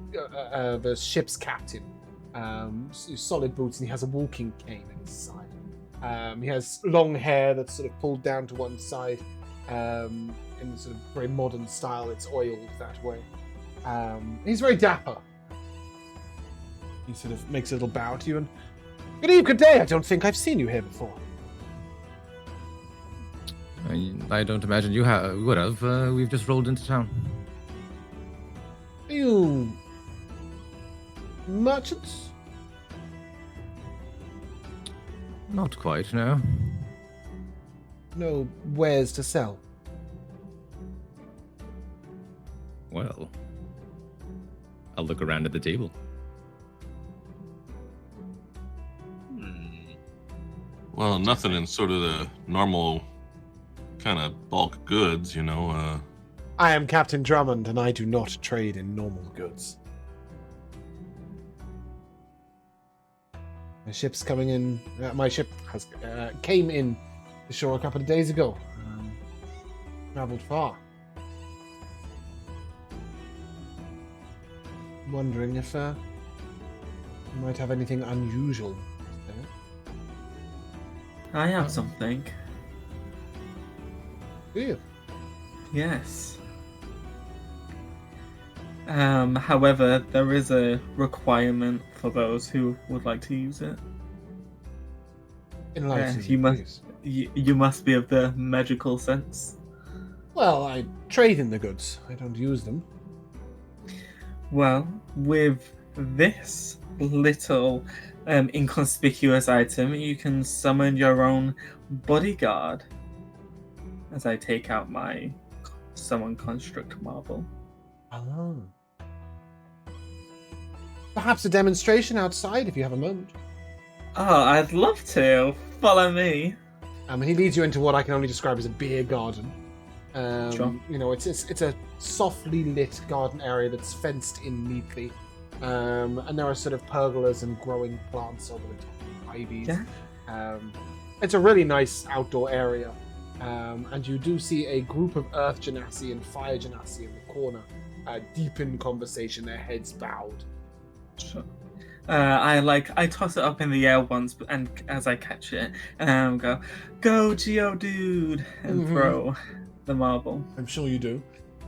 a ship's captain, solid boots, and he has a walking cane at his side. He has long hair that's sort of pulled down to one side, in sort of very modern style. It's oiled that way. He's very dapper. He sort of makes a little bow to you and, "Good eve, good day. I don't think I've seen you here before." I don't imagine you would have. We've just rolled into town. Are you merchants? Not quite, no. No wares to sell? Well, I'll look around at the table. Well, nothing in sort of the normal kind of bulk goods, I am Captain Drummond, and I do not trade in normal goods. My ship's coming in. My ship came in the shore a couple of days ago. Traveled far. Wondering if you might have anything unusual there. I have something. Do you? Yes. However, there is a requirement for those who would like to use it. Enlighten you me, must- please. You must be of the magical sense. Well, I trade in the goods. I don't use them. Well, with this little inconspicuous item, you can summon your own bodyguard. As I take out my summon construct marble. Oh. Perhaps a demonstration outside if you have a moment. Oh, I'd love to. Follow me. He leads you into what I can only describe as a beer garden. Sure. It's a softly lit garden area that's fenced in neatly, and there are sort of pergolas and growing plants over the top, ivies. Yeah. It's a really nice outdoor area, and you do see a group of Earth Genasi and Fire Genasi in the corner, deep in conversation, their heads bowed. Sure. I toss it up in the air once, and as I catch it, go Geodude, and throw the marble. I'm sure you do.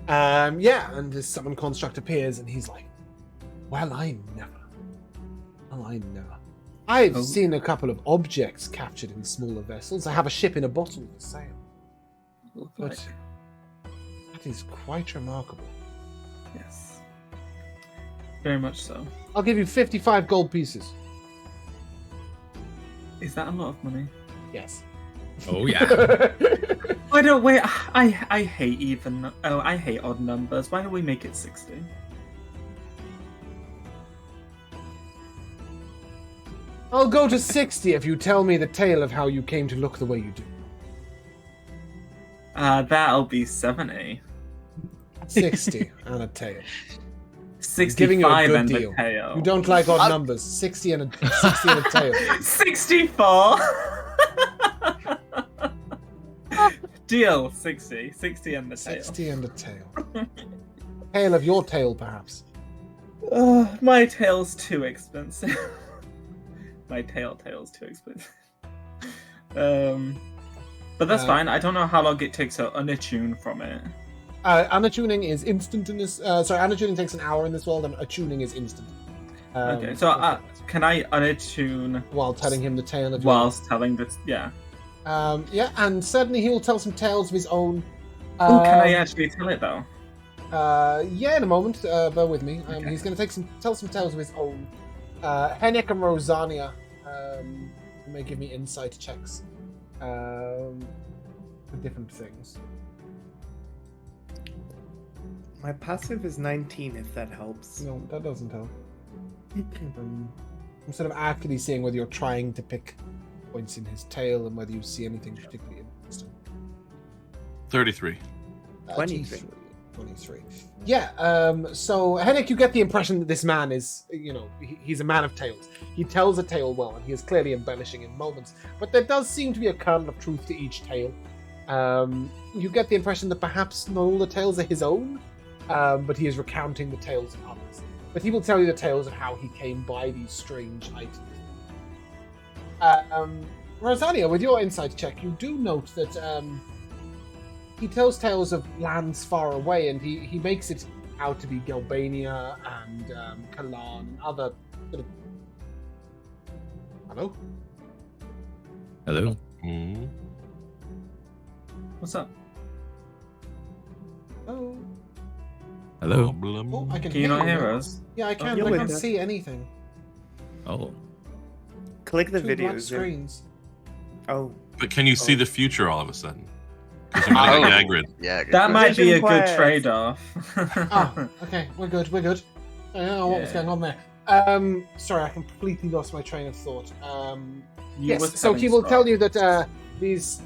And this summon construct appears, and he's like, Well, I never. I've seen a couple of objects captured in smaller vessels. I have a ship in a bottle for sale. But that is quite remarkable. Yes. Very much so. I'll give you 55 gold pieces. Is that a lot of money? Yes. Oh yeah. Why don't wait? I hate even. Oh, I hate odd numbers. Why don't we make it 60? I'll go to 60 if you tell me the tale of how you came to look the way you do. That'll be 70. 60 and a tail. 65 giving you a good and deal. a tail. You don't like odd numbers. 60 and a tail. 64. Deal. 60. 60 and the tail. 60 and a tail. Tail of your tail, perhaps. My tail's too expensive. My tail's too expensive. But that's fine. I don't know how long it takes to unattune from it. Unattuning is instant in this. Sorry, unattuning takes an hour in this world, and attuning is instant. Okay, so can I unattune while telling him the tale of your... whilst telling this? Yeah. Yeah, and certainly he will tell some tales of his own. Oh, can I actually tell it though? Yeah, in a moment. Bear with me. Okay. He's going to tell some tales of his own. Hennek and Rosania may give me insight checks for different things. My passive is 19, if that helps. No, that doesn't help. I'm sort of actively seeing whether you're trying to pick points in his tail and whether you see anything particularly interesting. 33. 23. 23. Yeah, so Hennek, you get the impression that this man is, he's a man of tales. He tells a tale well, and he is clearly embellishing in moments, but there does seem to be a kernel of truth to each tale. You get the impression that perhaps not all the tales are his own, but he is recounting the tales of others. But he will tell you the tales of how he came by these strange items. Rosania, with your insight check, you do note that he tells tales of lands far away, and he makes it out to be Beldania and Kalan and other sort of... Hello? Hello. Mm. What's up? Oh. Hello. Oh, I can Can you hear not you hear now. us? Yeah, I can. you're I with can't us. see anything. Oh. Click the Two black videos. screens. Oh, But can you see the future all of a sudden? Because I'm getting Oh, Hagrid. yeah. good That question. might be a good Quiet. trade-off. Ah, okay, we're good. I don't know what was Yeah. going on there. Sorry, I completely lost my train of thought. You Yes, was so having he will stuff. tell you that he's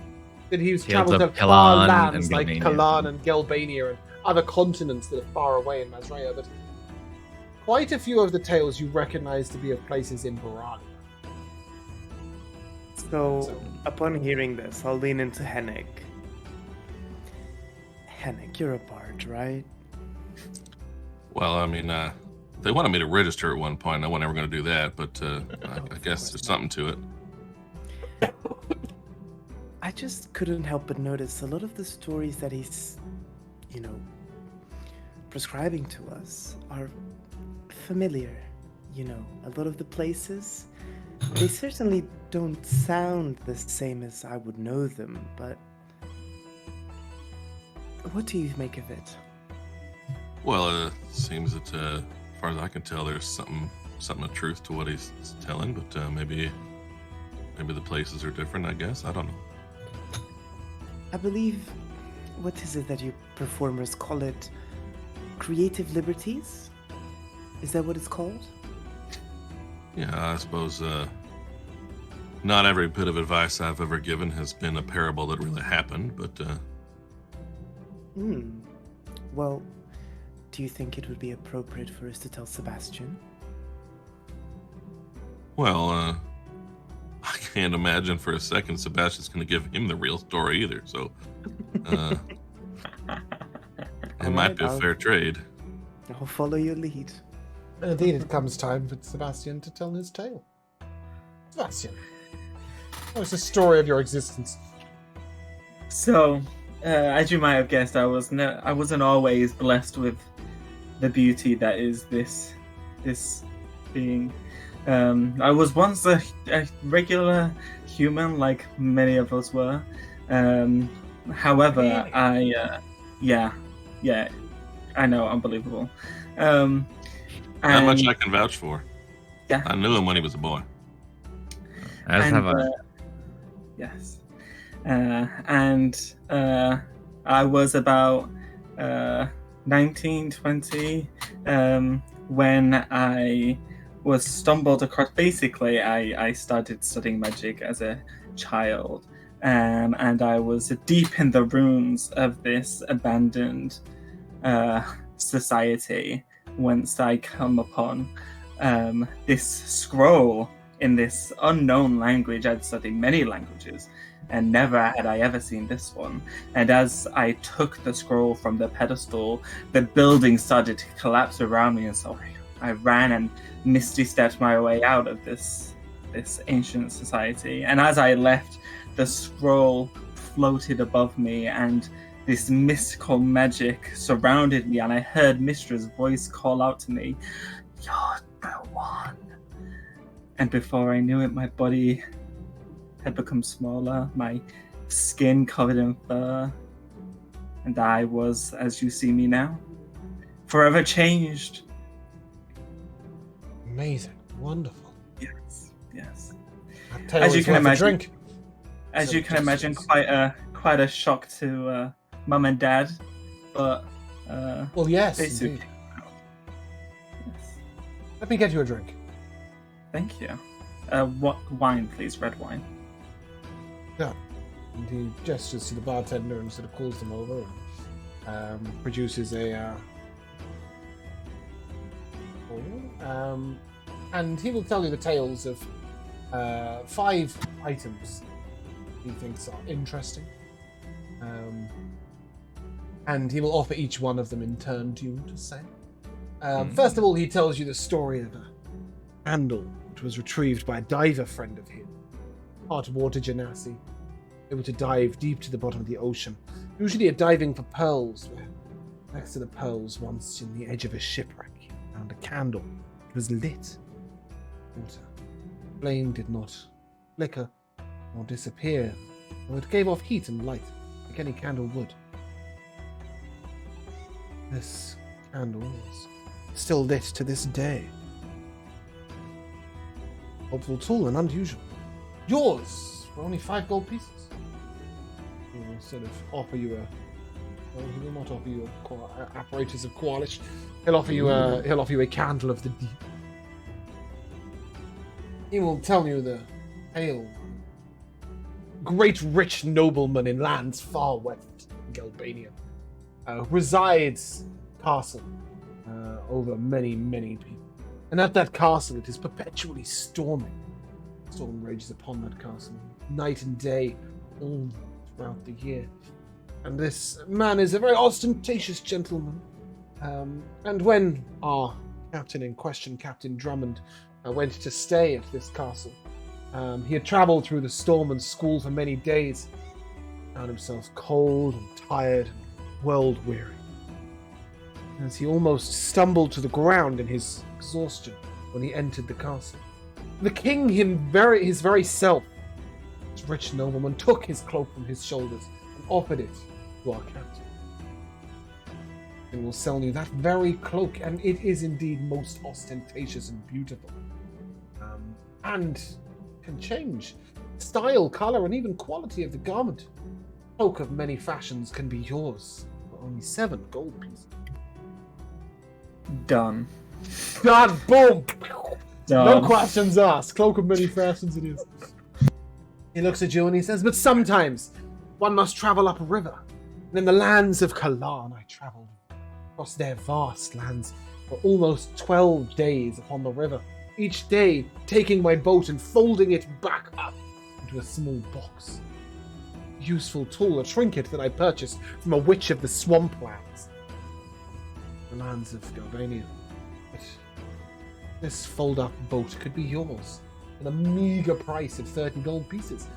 Tales travelled to of far Kalan lands and like Galbania. Kalan and Gelbania and other continents that are far away in Mazraya, but quite a few of the tales you recognize to be of places in Beldania. so upon hearing this, I'll lean into Hennek. Hennek, you're a bard, right? Well, I mean, they wanted me to register at one point. I wasn't ever going to do that, but I guess there's something to it. I just couldn't help but notice a lot of the stories that he's, prescribing to us are familiar. A lot of the places, they certainly don't sound the same as I would know them, but what do you make of it? Well, it seems that, as far as I can tell, there's something of truth to what he's telling, but maybe the places are different, I guess. I don't know. I believe, what is it that you performers call it? Creative liberties? Is that what it's called? Yeah, I suppose not every bit of advice I've ever given has been a parable that really happened, but Well, do you think it would be appropriate for us to tell Sebastian? well, I can't imagine for a second Sebastian's going to give him the real story either, so it might be a fair trade. I'll follow your lead. Indeed, it comes time for Sebastian to tell his tale. Sebastian, what is the story of your existence? So, as you might have guessed, I wasn't always blessed with the beauty that is this being. I was once a regular human, like many of us were. However, I know, unbelievable. Not much I can vouch for. Yeah. I knew him when he was a boy. As And, have I. Yes. I was about 19, 20 when I was stumbled across. Basically, I started studying magic as a child, and I was deep in the ruins of this abandoned society once I come upon this scroll in this unknown language. I'd studied many languages, and never had I ever seen this one. And as I took the scroll from the pedestal, the building started to collapse around me, and so I ran and misty stepped my way out of this ancient society. And as I left, the scroll floated above me, and this mystical magic surrounded me, and I heard Mistra's voice call out to me, "You're the one." And before I knew it, my body had become smaller, my skin covered in fur, and I was, as you see me now, forever changed. Amazing. Wonderful. Yes. That tale As you is can worth a imagine- drink. As So you can just- imagine, quite a shock to Mum and Dad, but Well, yes. they soon Indeed. came out. Yes. Let me get you a drink. Thank you. What wine, please? Red wine. And he gestures to the bartender and sort of calls them over and produces a and he will tell you the tales of 5 items he thinks are interesting. And he will offer each one of them in turn to you to say. First of all, he tells you the story of a candle which was retrieved by a diver friend of his, part water genasi, able to dive deep to the bottom of the ocean, usually diving for pearls, where next to the pearls, once in the edge of a shipwreck, he found a candle. It was lit. Water. Flame did not flicker or disappear, though it gave off heat and light, like any candle would. This candle is still lit to this day. Helpful tool and unusual. Yours for only 5 gold pieces. He will sort of offer you a. Well, he will not offer you a apparatus of Qualish. He'll offer you a candle of the deep. He will tell you the tale. Great rich nobleman in lands far west in Beldania resides castle over many, many people. And at that castle it is perpetually storming. Storm rages upon that castle, night and day, all throughout the year. And this man is a very ostentatious gentleman. And when our captain in question, Captain Drummond, went to stay at this castle, he had travelled through the storm and squall for many days, found himself cold and tired and world-weary. As he almost stumbled to the ground in his exhaustion when he entered the castle. The king, his very self, this rich nobleman, took his cloak from his shoulders and offered it to our captain. And will sell you that very cloak, and it is indeed most ostentatious and beautiful. And can change style, color, and even quality of the garment. Cloak of many fashions can be yours for only 7 gold pieces. Done. Done! Boom! Done. No questions asked. Cloak of many fashions it is. He looks at you and he says, "But sometimes one must travel up a river. And in the lands of Kalan I travelled across their vast lands for almost 12 days upon the river, each day taking my boat and folding it back up into a small box. Useful tool, a trinket that I purchased from a witch of the swamplands. The lands of Beldania. But this fold-up boat could be yours at a meager price of 30 gold pieces.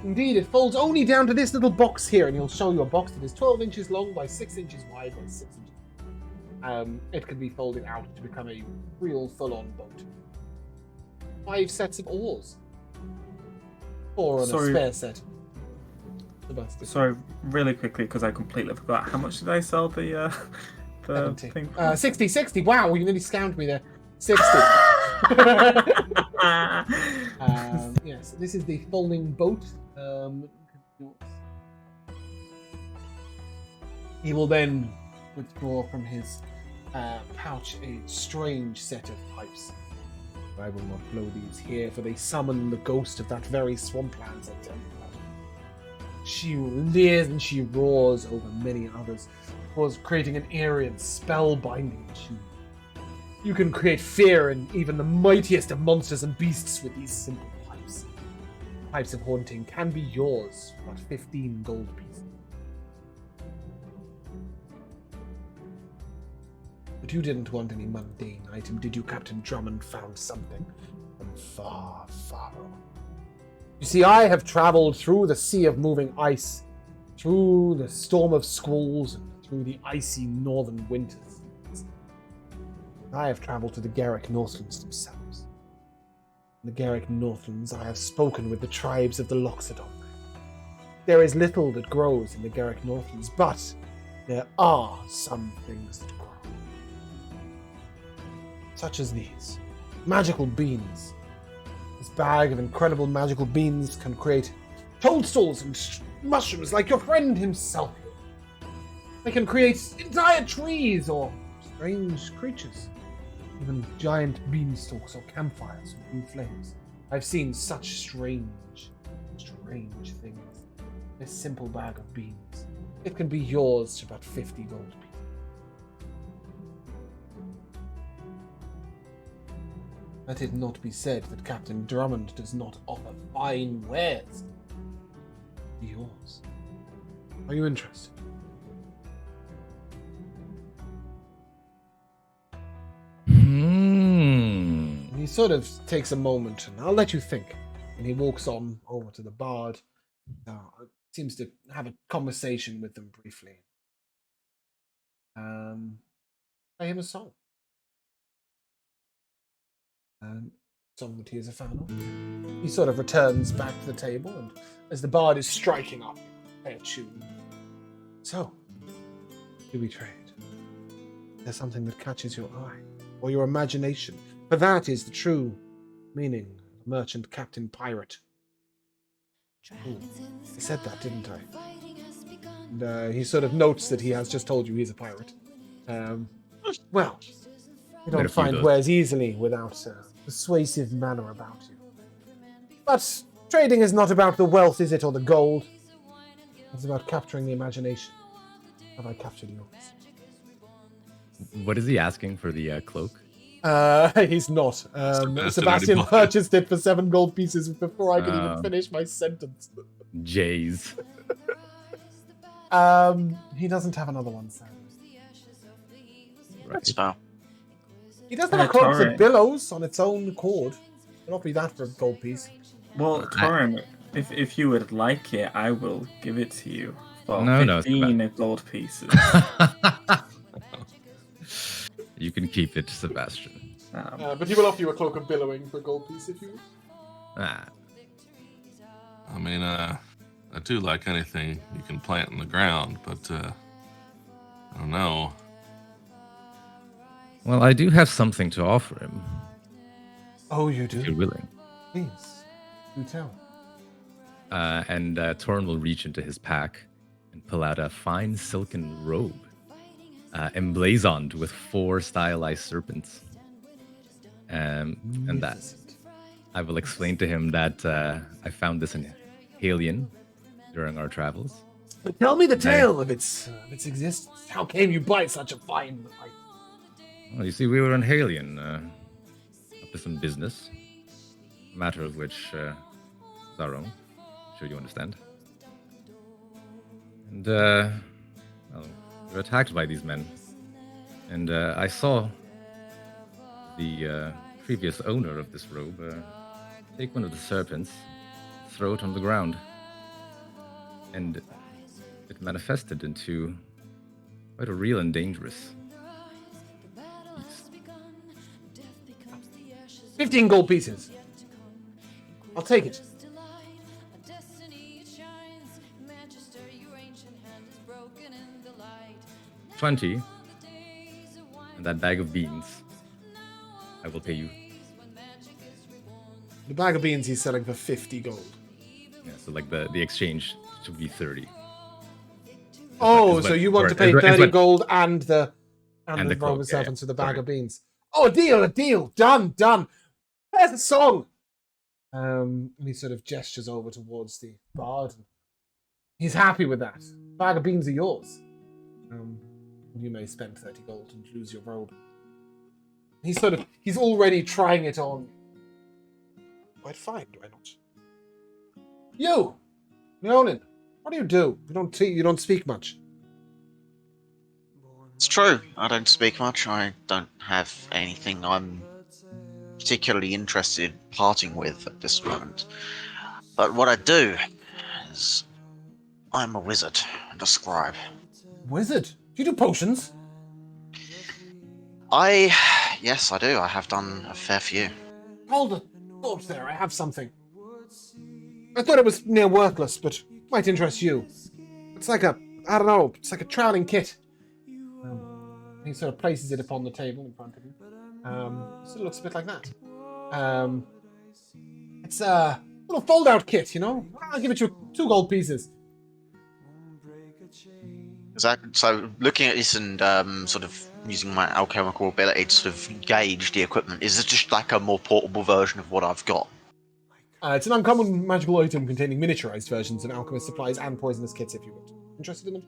Indeed, it folds only down to this little box here, and he'll show you a box that is 12 inches long by 6 inches wide by 6 inches. It can be folded out to become a real full-on boat. 5 sets of oars. 4 on Sorry. a spare set. Sebastian. Sorry, really quickly, because I completely forgot. How much did I sell the 70. thing? 60. Wow, you nearly scammed me there. 60. Yes, this is the falling boat. He will then withdraw from his pouch a strange set of pipes. I will not blow these here, for they summon the ghost of that very swamplands I tell you about. She leers and she roars over many others, creating an eerie and spellbinding tune. You can create fear in even the mightiest of monsters and beasts with these simple pipes. Pipes of haunting can be yours for about 15 gold pieces. But you didn't want any mundane item, did you, Captain Drummond? Found something from far, far away. You see, I have traveled through the sea of moving ice, through the storm of squalls, and through the icy northern winters. I have traveled to the Garrick Northlands themselves. In the Garrick Northlands, I have spoken with the tribes of the Loxodon. There is little that grows in the Garrick Northlands, but there are some things that grow. Such as these. Magical beans. This bag of incredible magical beans can create toadstools and mushrooms like your friend himself. They can create entire trees or strange creatures. Even giant beanstalks or campfires with blue flames. I've seen such strange things. This simple bag of beans. It can be yours for about 50 gold pieces. Let it not be said that Captain Drummond does not offer fine wares. Yours. Are you interested? He sort of takes a moment, and I'll let you think. And he walks on over to the bard. Seems to have a conversation with them briefly. Play him a song. Song that he is a fan of. He sort of returns back to the table, and as the bard is striking up a tune. So, do we trade? There's something that catches your eye, or your imagination, for that is the true meaning of merchant, captain, pirate. Ooh, I said that, didn't I? And he sort of notes that he has just told you he's a pirate. Well, you don't find wares easily without a persuasive manner about you. But trading is not about the wealth, is it, or the gold? It's about capturing the imagination. Have I captured yours? What is he asking for the cloak? He's not. Sebastian purchased it for 7 gold pieces before I could even finish my sentence. Jays. He doesn't have another one, Sam. That's fair. He does have a cloak that billows on its own accord. It'll not be that for a gold piece. Well, Torin, if you would like it, I will give it to you for 15 gold pieces. You can keep it, Sebastian. But he will offer you a cloak of billowing for a gold piece if you wish. I mean, I do like anything you can plant in the ground, but I don't know. Well, I do have something to offer him. Oh, you do? If you're willing. Please, do tell. And Torin will reach into his pack and pull out a fine silken robe, emblazoned with 4 stylized serpents. And that I will explain to him that I found this in Halion during our travels. But tell me the tale of its existence. How came you by such a fine item? Well, you see, we were in Halion up to some business, a matter of which is our own. I'm sure you understand. And, well, we were attacked by these men. And I saw the previous owner of this robe take one of the serpents, throw it on the ground. And it manifested into quite a real and dangerous beast. 15 gold pieces. I'll take it. 20, and that bag of beans. I will pay you. The bag of beans he's selling for 50 gold. Yeah, so like the exchange should be 30. Oh, is so what- you want to is pay what- is 30 what- gold and the And the robe cloak, itself yeah, into the bag sorry. of beans. Oh, a deal. Done. There's the song. And he sort of gestures over towards the bard. He's happy with that. Bag of beans are yours. You may spend 30 gold and lose your robe. He's already trying it on. Quite fine, do I not? You, Leonin, what do? You don't speak much. It's true. I don't speak much. I don't have anything I'm particularly interested in parting with at this moment. But what I do is I'm a wizard and a scribe. Wizard? Do you do potions? Yes, I do. I have done a fair few. Hold the thought there. I have something. I thought it was near worthless, but might interest you. It's like it's like a traveling kit. He sort of places it upon the table in front of you. Sort of looks a bit like that. It's a little fold-out kit, you know? I'll give it you 2 gold pieces. So looking at this and sort of using my alchemical ability to sort of gauge the equipment, is it just like a more portable version of what I've got? It's an uncommon magical item containing miniaturized versions of alchemist supplies and poisonous kits if you would. Interested in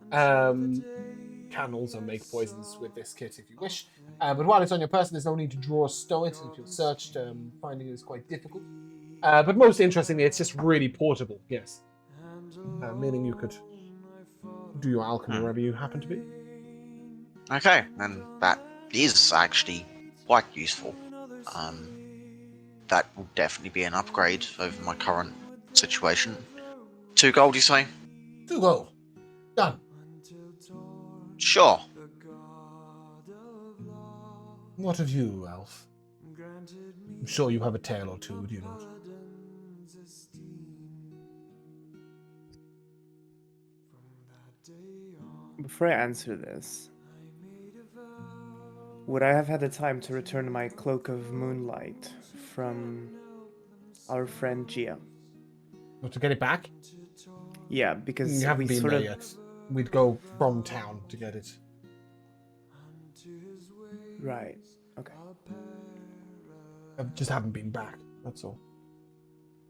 them? Can also make poisons with this kit if you wish. But while it's on your person, there's no need to draw or stow it. If you're searched, finding it is quite difficult. But most interestingly, it's just really portable, yes. Meaning you could do your alchemy wherever you happen to be. Okay, and that is actually quite useful. That will definitely be an upgrade over my current situation. 2 gold, you say? 2 gold. Done. Sure. What of you, Elf? I'm sure you have a tale or two, do you not? Before I answer this, would I have had the time to return my cloak of moonlight from our friend Gia? Or to get it back? Yeah, because You haven't we been sort there of yet. We'd go from town to get it. right. Okay, I just haven't been back, that's all.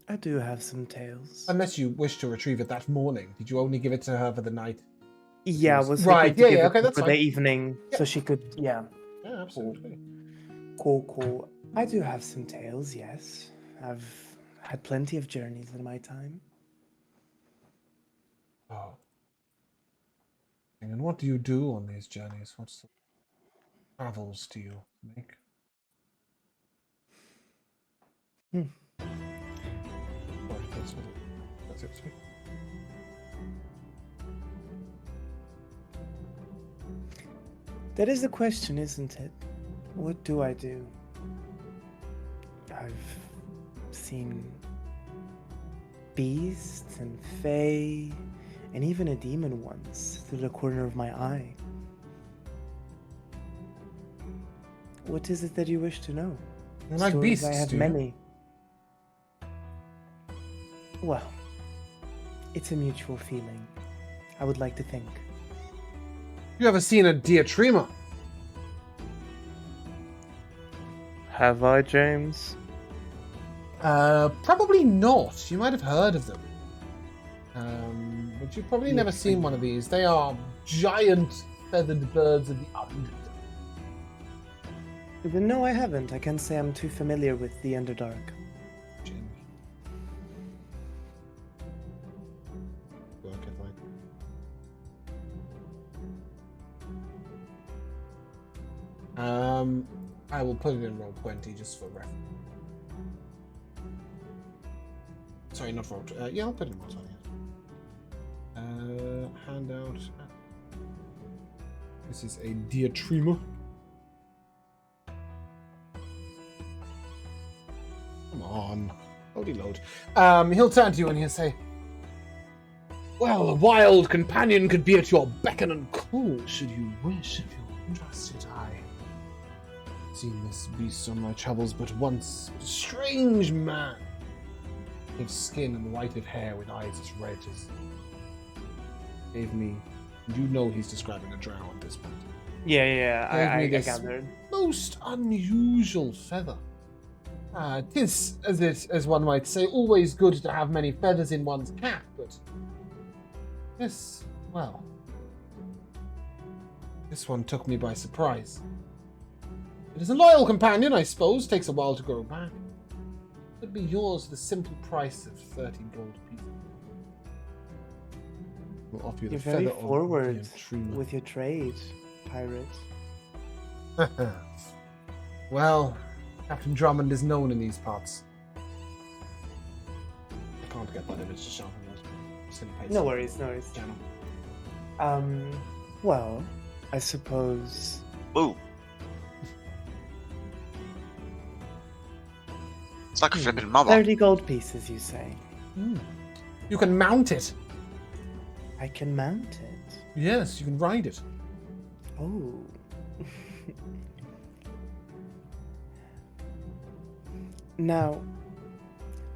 I do have some tales. Unless you wish to retrieve it that morning. Did you only give it to her for the night? Yeah, I was Right, hoping to yeah, give yeah, it okay, to that's her fine. the evening Yeah. so she could. Yeah, Yeah, absolutely. cool. I do have some tales. Yes, I've had plenty of journeys in my time. Oh. And what do you do on these journeys? What sort of travels do you make? Sorry, that's it. Sweet. That is the question, isn't it? What do I do? I've seen beasts and fae, and even a demon once through the corner of my eye. What is it that you wish to know? You like Stories beasts, I have do you? many. Well, it's a mutual feeling. I would like to think. You ever seen a diatrema? Have I, James? Probably not. You might have heard of them. But you've probably never seen one of these. They are giant feathered birds of the Underdark. Even no, I haven't. I can't say I'm too familiar with the Underdark. Work it like. I will put it in roll 20 just for reference. Sorry, not roll. Yeah, I'll put it in roll 20. Handout. This is a diatrema. Come on. Loady load. He'll turn to you and he'll say, well, a wild companion could be at your beckon and call, should you wish, if you're interested. Seen this beast on my travels but once. But a strange man. Of skin and white of hair with eyes as red as. Gave me. You know he's describing a drow at this point. Yeah, Gave me I this gathered. most unusual feather. 'Tis, as one might say, always good to have many feathers in one's cap, but this, well, this one took me by surprise. It is a loyal companion, I suppose. Takes a while to grow back. Could be yours for the simple price of 30 gold pieces. We'll offer you the You're very feather forward of the Trima. with your trade, pirate. Well, Captain Drummond is known in these parts. I can't get that image to show him. Just gonna paste No it worries, on no worries. the channel. Well, I suppose Ooh. It's like a flipping mother. 30 gold pieces, you say? You can mount it. I can mount it. Yes, you can ride it. Oh. Now,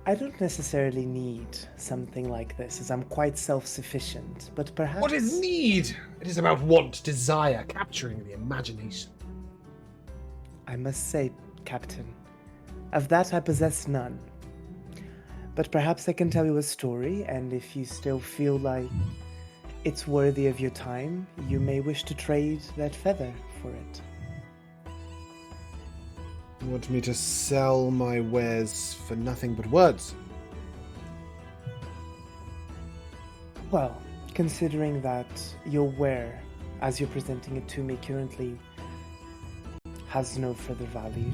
I don't necessarily need something like this, as I'm quite self-sufficient, but perhaps... What is need? It is about want, desire, capturing the imagination. I must say, Captain, of that I possess none. But perhaps I can tell you a story, and if you still feel like it's worthy of your time, you may wish to trade that feather for it. You want me to sell my wares for nothing but words? Well, considering that your ware, as you're presenting it to me currently, has no further value,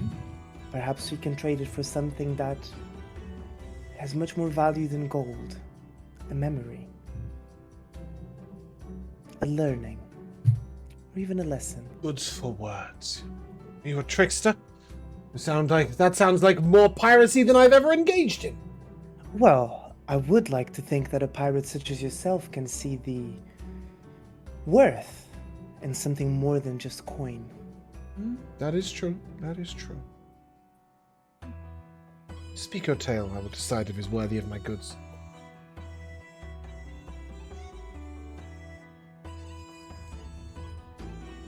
perhaps we can trade it for something that has much more value than gold. A memory. A learning. Or even a lesson. Goods for words. Are you a trickster? That sounds like more piracy than I've ever engaged in. Well, I would like to think that a pirate such as yourself can see the worth in something more than just coin. That is true. That is true. Speak your tale, I will decide if it's worthy of my goods.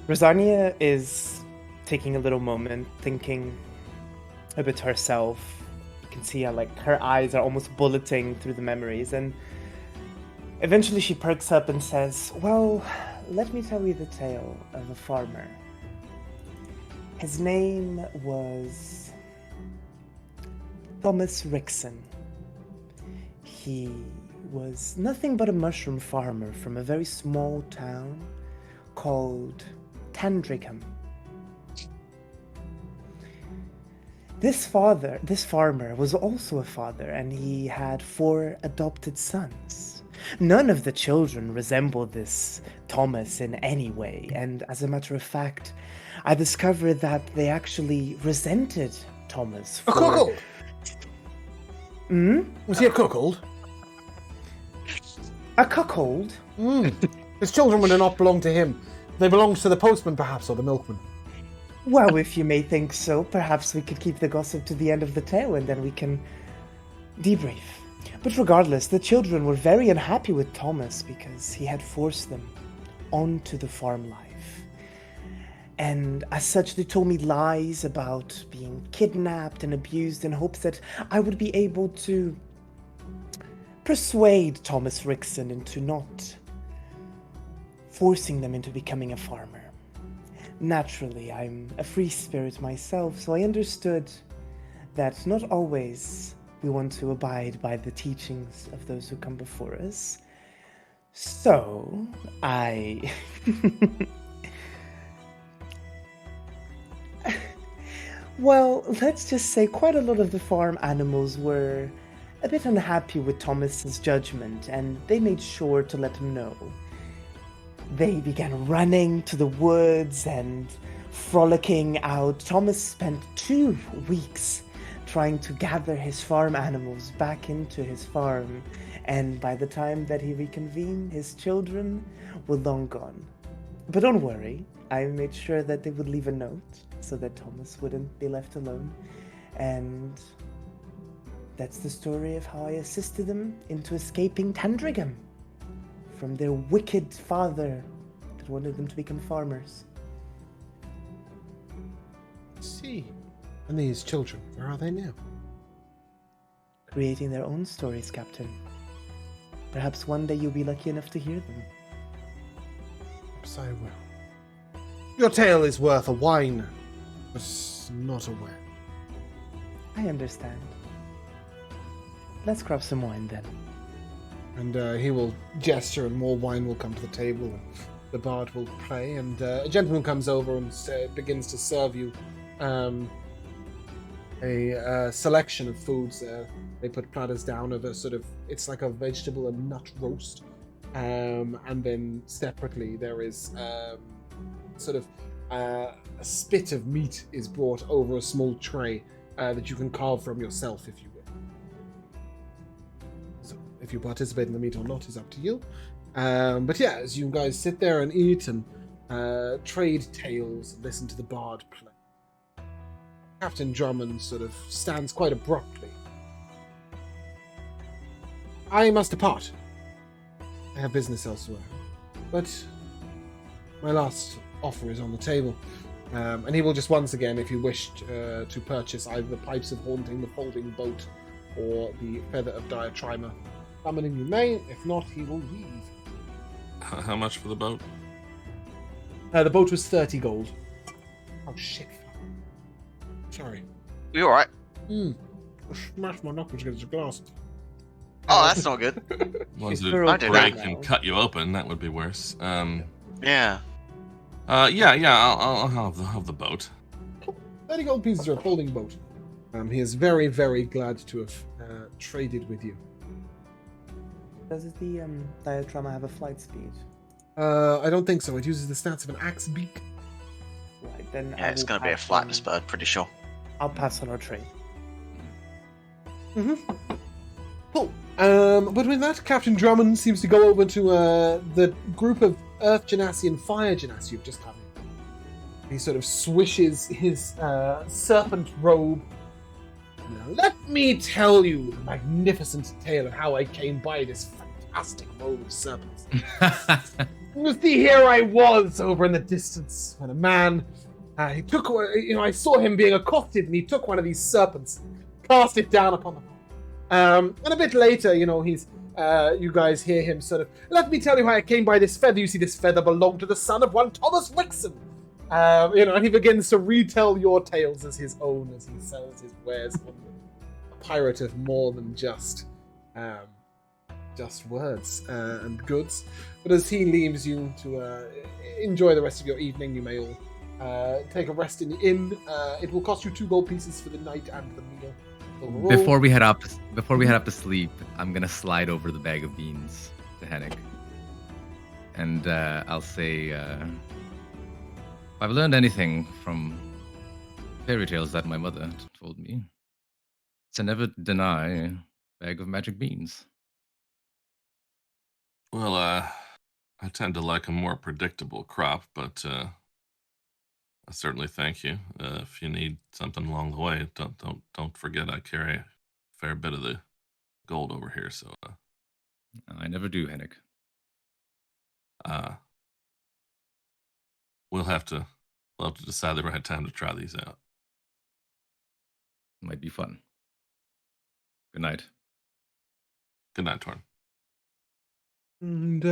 Rosania is taking a little moment, thinking a bit to herself. You can see how, like, her eyes are almost bulleting through the memories, and eventually she perks up and says, "Well, let me tell you the tale of a farmer. His name was Thomas Rickson. He was nothing but a mushroom farmer from a very small town called Tandricum. This farmer was also a father, and he had 4 adopted sons. None of the children resembled this Thomas in any way, and as a matter of fact, I discovered that they actually resented Thomas A for... cuckold? Hmm? Was he a cuckold? A cuckold? His children would not belong to him. They belonged to the postman, perhaps, or the milkman. Well, if you may think so, perhaps we could keep the gossip to the end of the tale and then we can debrief. But regardless, the children were very unhappy with Thomas because he had forced them onto the farm life. And as such, they told me lies about being kidnapped and abused in hopes that I would be able to persuade Thomas Rickson into not forcing them into becoming a farmer. Naturally, I'm a free spirit myself, so I understood that not always we want to abide by the teachings of those who come before us. So, I... Well, let's just say quite a lot of the farm animals were a bit unhappy with Thomas's judgment, and they made sure to let him know. They began running to the woods and frolicking out. Thomas spent 2 weeks trying to gather his farm animals back into his farm, and by the time that he reconvened, his children were long gone. But don't worry, I made sure that they would leave a note so that Thomas wouldn't be left alone. And that's the story of how I assisted them into escaping Tandrigan from their wicked father that wanted them to become farmers. See. And these children, where are they now? Creating their own stories, Captain. Perhaps one day you'll be lucky enough to hear them. Perhaps I will. Your tale is worth a wine, but not a well. I understand. Let's grab some wine then. And he will gesture, and more wine will come to the table, and the bard will play, and a gentleman comes over and begins to serve you a selection of foods. They put platters down of a sort of, it's like a vegetable and nut roast, and then separately there is sort of a spit of meat is brought over a small tray that you can carve from yourself if you will. So if you participate in the meat or not is up to you. But yeah, as you guys sit there and eat and trade tales and listen to the bard play, Captain Drummond sort of stands quite abruptly. I must depart. I have business elsewhere. But my last offer is on the table. And he will just once again, if you wish to purchase either the Pipes of Haunting, the Folding Boat, or the Feather of Diatrima, summoning you may. If not, he will leave. How much for the boat? The boat was 30 gold. Oh shit. Sorry. You alright? Smash my knuckles against the glass. Oh, that's not good. Ones She's that thorough break break now. and cut you open, that would be worse. Yeah. Yeah, I'll have the boat. 30 gold pieces for a folding boat. He is very, very glad to have traded with you. Does the Diatrama have a flight speed? I don't think so. It uses the stats of an axe beak. Right, then Yeah, it's going to be a flightless bird, pretty sure. I'll pass on our trade. Cool. But with that, Captain Drummond seems to go over to the group of Earth Genasi and Fire Genasi you've just come in. He sort of swishes his serpent robe. Now, let me tell you the magnificent tale of how I came by this fantastic robe of serpents. You see, here I was over in the distance when a man, he took, I saw him being accosted, and he took one of these serpents, cast it down upon the and a bit later, he's, you guys hear him sort of, let me tell you how I came by this feather. You see, this feather belonged to the son of one Thomas Wixon. And he begins to retell your tales as his own as he sells his wares on a pirate of more than just words and goods. But as he leaves you to enjoy the rest of your evening, you may all take a rest in the inn. It will cost you 2 gold pieces for the night and the meal. Overall. Before we head up to sleep, I'm gonna slide over the bag of beans to Hennig, and I'll say, if I've learned anything from fairy tales that my mother told me, to never deny a bag of magic beans. Well, I tend to like a more predictable crop, but I certainly thank you. If you need something along the way, don't forget I carry a fair bit of the gold over here. So I never do, Hennig. we'll have to decide the right time to try these out. Might be fun. Good night. Good night, Torn. And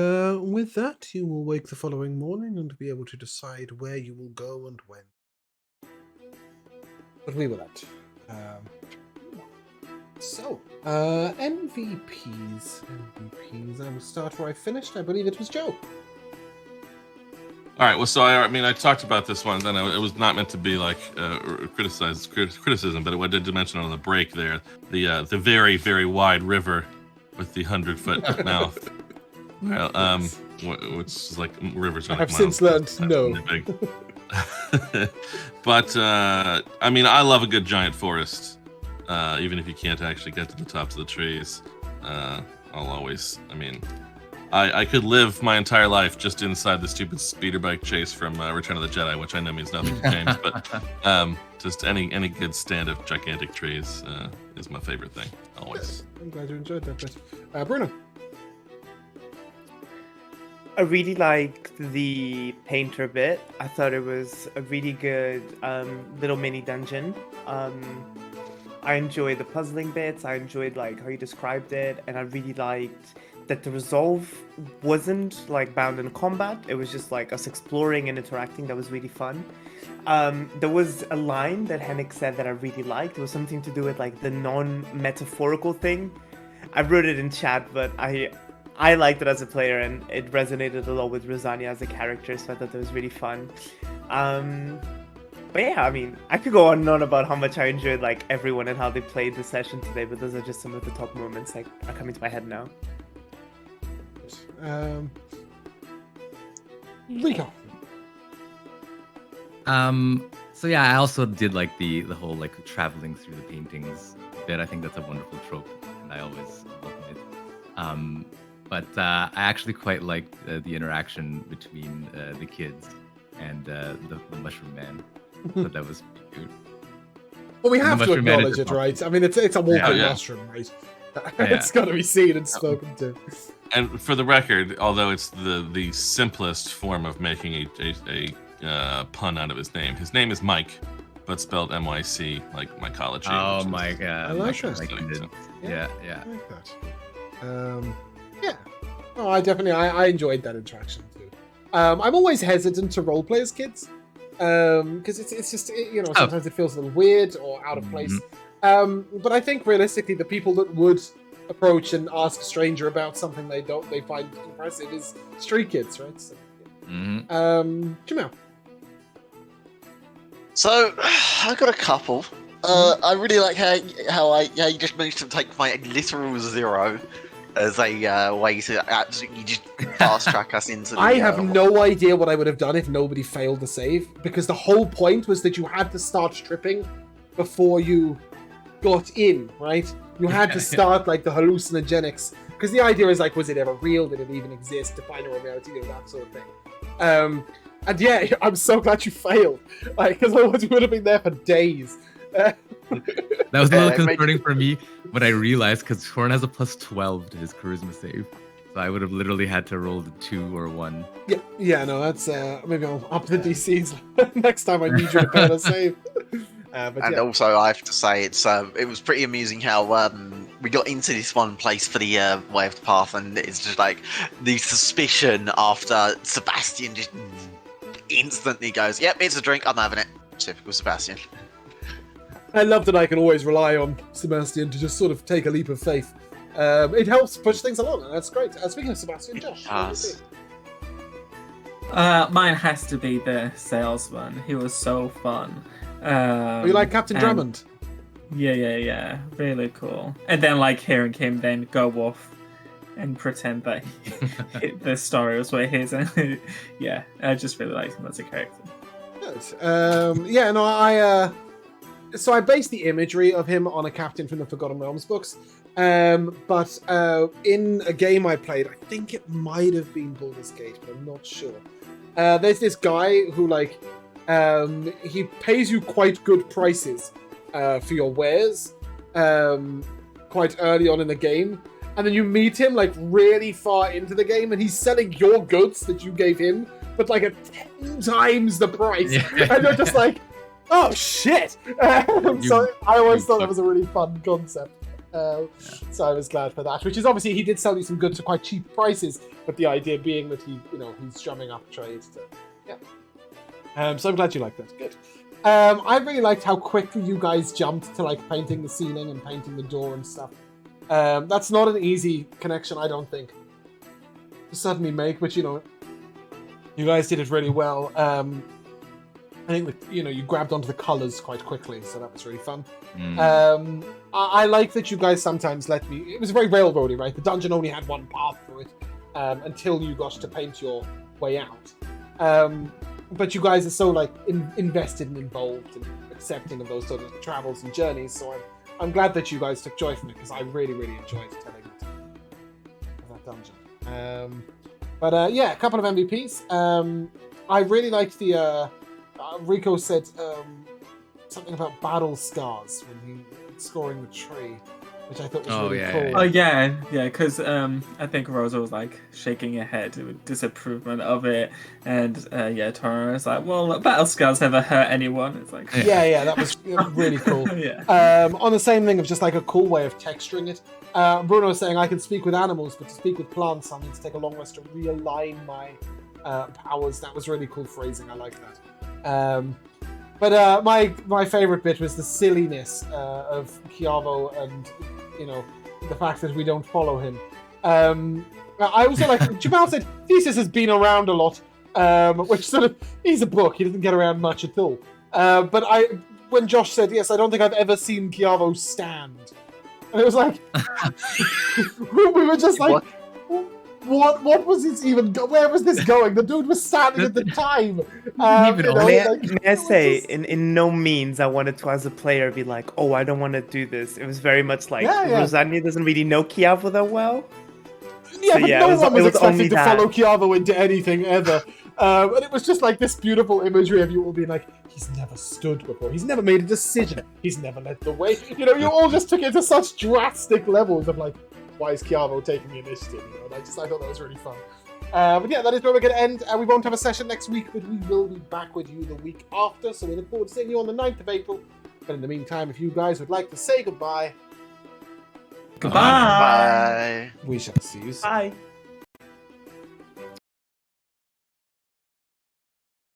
with that, you will wake the following morning and be able to decide where you will go and when. But we will not. MVPs. I will start where I finished. I believe it was Joe. All right. Well, so I talked about this one. Then it was not meant to be like criticism, but I did mention on the break there the very, very wide river with the 100-foot mouth. Well, which is like rivers. I have since learned no. But I love a good giant forest. Even if you can't actually get to the tops of the trees, I could live my entire life just inside the stupid speeder bike chase from Return of the Jedi, which I know means nothing to James, but just any good stand of gigantic trees is my favorite thing, always. I'm glad you enjoyed that bit. Bruno? I really liked the painter bit. I thought it was a really good little mini dungeon. I enjoyed the puzzling bits. I enjoyed like how you described it, and I really liked that the resolve wasn't like bound in combat. It was just like us exploring and interacting. That was really fun. There was a line that Henrik said that I really liked. It was something to do with like the non-metaphorical thing. I wrote it in chat, but I liked it as a player, and it resonated a lot with Rosania as a character, so I thought that was really fun. But yeah, I mean, I could go on and on about how much I enjoyed like everyone and how they played the session today, but those are just some of the top moments that are coming to my head now. Rico. So yeah, I also did like the whole like traveling through the paintings bit. I think that's a wonderful trope, and I always welcome it. But I actually quite liked the interaction between the kids and the Mushroom Man. I thought that was cute. Well, we have to Mushroom Man acknowledge is it, right? I mean, it's a walking Yeah. mushroom, right? It's got to be seen and spoken to. And for the record, although it's the simplest form of making a pun out of his name is Mike, but spelled M-Y-C, like mycology. Oh which is- my god! I like that. Yeah. I like that. Yeah. No, I enjoyed that interaction too. I'm always hesitant to roleplay as kids because it's just sometimes it feels a little weird or out of place. But I think realistically, the people that would approach and ask a stranger about something they find impressive is street kids, right? So, Jamel. So, I got a couple. I really like how you just managed to take my literal 0 as a way to absolutely just fast track us into the... I have no idea what I would have done if nobody failed to save, because the whole point was that you had to start stripping before you got in, right? You had to start like the hallucinogenics, because the idea is like, was it ever real? Did it even exist? Define a reality, that sort of thing. And yeah, I'm so glad you failed, like, because otherwise you would have been there for days. That was a little concerning for me, but I realized because Horn has a +12 to his charisma save, so I would have literally had to roll the 2 or 1. Yeah, no, that's maybe I'll up the DCs next time I need you to fail a save. Also, I have to say, it was pretty amusing how we got into this one place for the Way of the Path, and it's just like the suspicion after Sebastian just instantly goes, "Yep, it's a drink. I'm having it." Typical Sebastian. I love that I can always rely on Sebastian to just sort of take a leap of faith. It helps push things along, and that's great. Speaking of Sebastian, Josh, what do you think? Mine has to be the salesman. He was so fun. You like Captain Drummond? Yeah. Really cool. And then like hearing him then go off and pretend that the story was where his. Yeah, I just really liked him as a character. Good. So I based the imagery of him on a captain from the Forgotten Realms books. But in a game I played, I think it might have been Baldur's Gate, but I'm not sure. There's this guy who he pays you quite good prices for your wares quite early on in the game, and then you meet him like really far into the game, and he's selling your goods that you gave him, but like at 10 times the price, and you're just like, oh shit! So I always thought that was a really fun concept. So I was glad for that. Which is obviously he did sell you some goods at quite cheap prices, but the idea being that he's drumming up trade. So I'm glad you liked that. Good. I really liked how quickly you guys jumped to like painting the ceiling and painting the door and stuff. That's not an easy connection, I don't think, to suddenly make, but you guys did it really well. I think that you grabbed onto the colours quite quickly, so that was really fun. I like that you guys sometimes let me. It was very railroady, right? The dungeon only had one path through it until you got to paint your way out. But you guys are so invested and involved and accepting of those sort of travels and journeys. So I'm glad that you guys took joy from it, because I really, really enjoyed telling it of that dungeon. Yeah, a couple of MVPs. I really liked the Rico said something about battle scars when he scoring the tree, which I thought was Oh, really yeah, cool. yeah, Oh yeah, because I think Rosa was like shaking her head with disapproval of it, and Tora was like, "Well, battle scars never hurt anyone." It's like, Yeah, that was really cool. yeah. On the same thing of just like a cool way of texturing it. Bruno was saying, I can speak with animals, but to speak with plants, I need to take a long rest to realign my powers. That was really cool phrasing. I like that. My favorite bit was the silliness of Chiavo and, you know, the fact that we don't follow him. I also like, Jamal said, Thesis has been around a lot, which sort of, he's a book, he doesn't get around much at all. When Josh said, yes, I don't think I've ever seen Chiavo stand. And it was like, we were just like, what was this even, where was this going? The dude was standing at the time. May I say, in no means I wanted to, as a player, be like, oh, I don't want to do this. It was very much like, Rosania doesn't really know Chiavo that well. Yeah, So, but yeah, no it was one was only expecting to that. follow Chiavo into anything ever. And it was just like this beautiful imagery of you all being like, he's never stood before. He's never made a decision. He's never led the way. You know, you all just took it to such drastic levels of like, why is Chiavo taking the initiative? You know, and I thought that was really fun. But yeah, that is where we're going to end. We won't have a session next week, but we will be back with you the week after. So we look forward to seeing you on the 9th of April. But in the meantime, if you guys would like to say goodbye, Goodbye. Bye. we shall see you soon. Bye.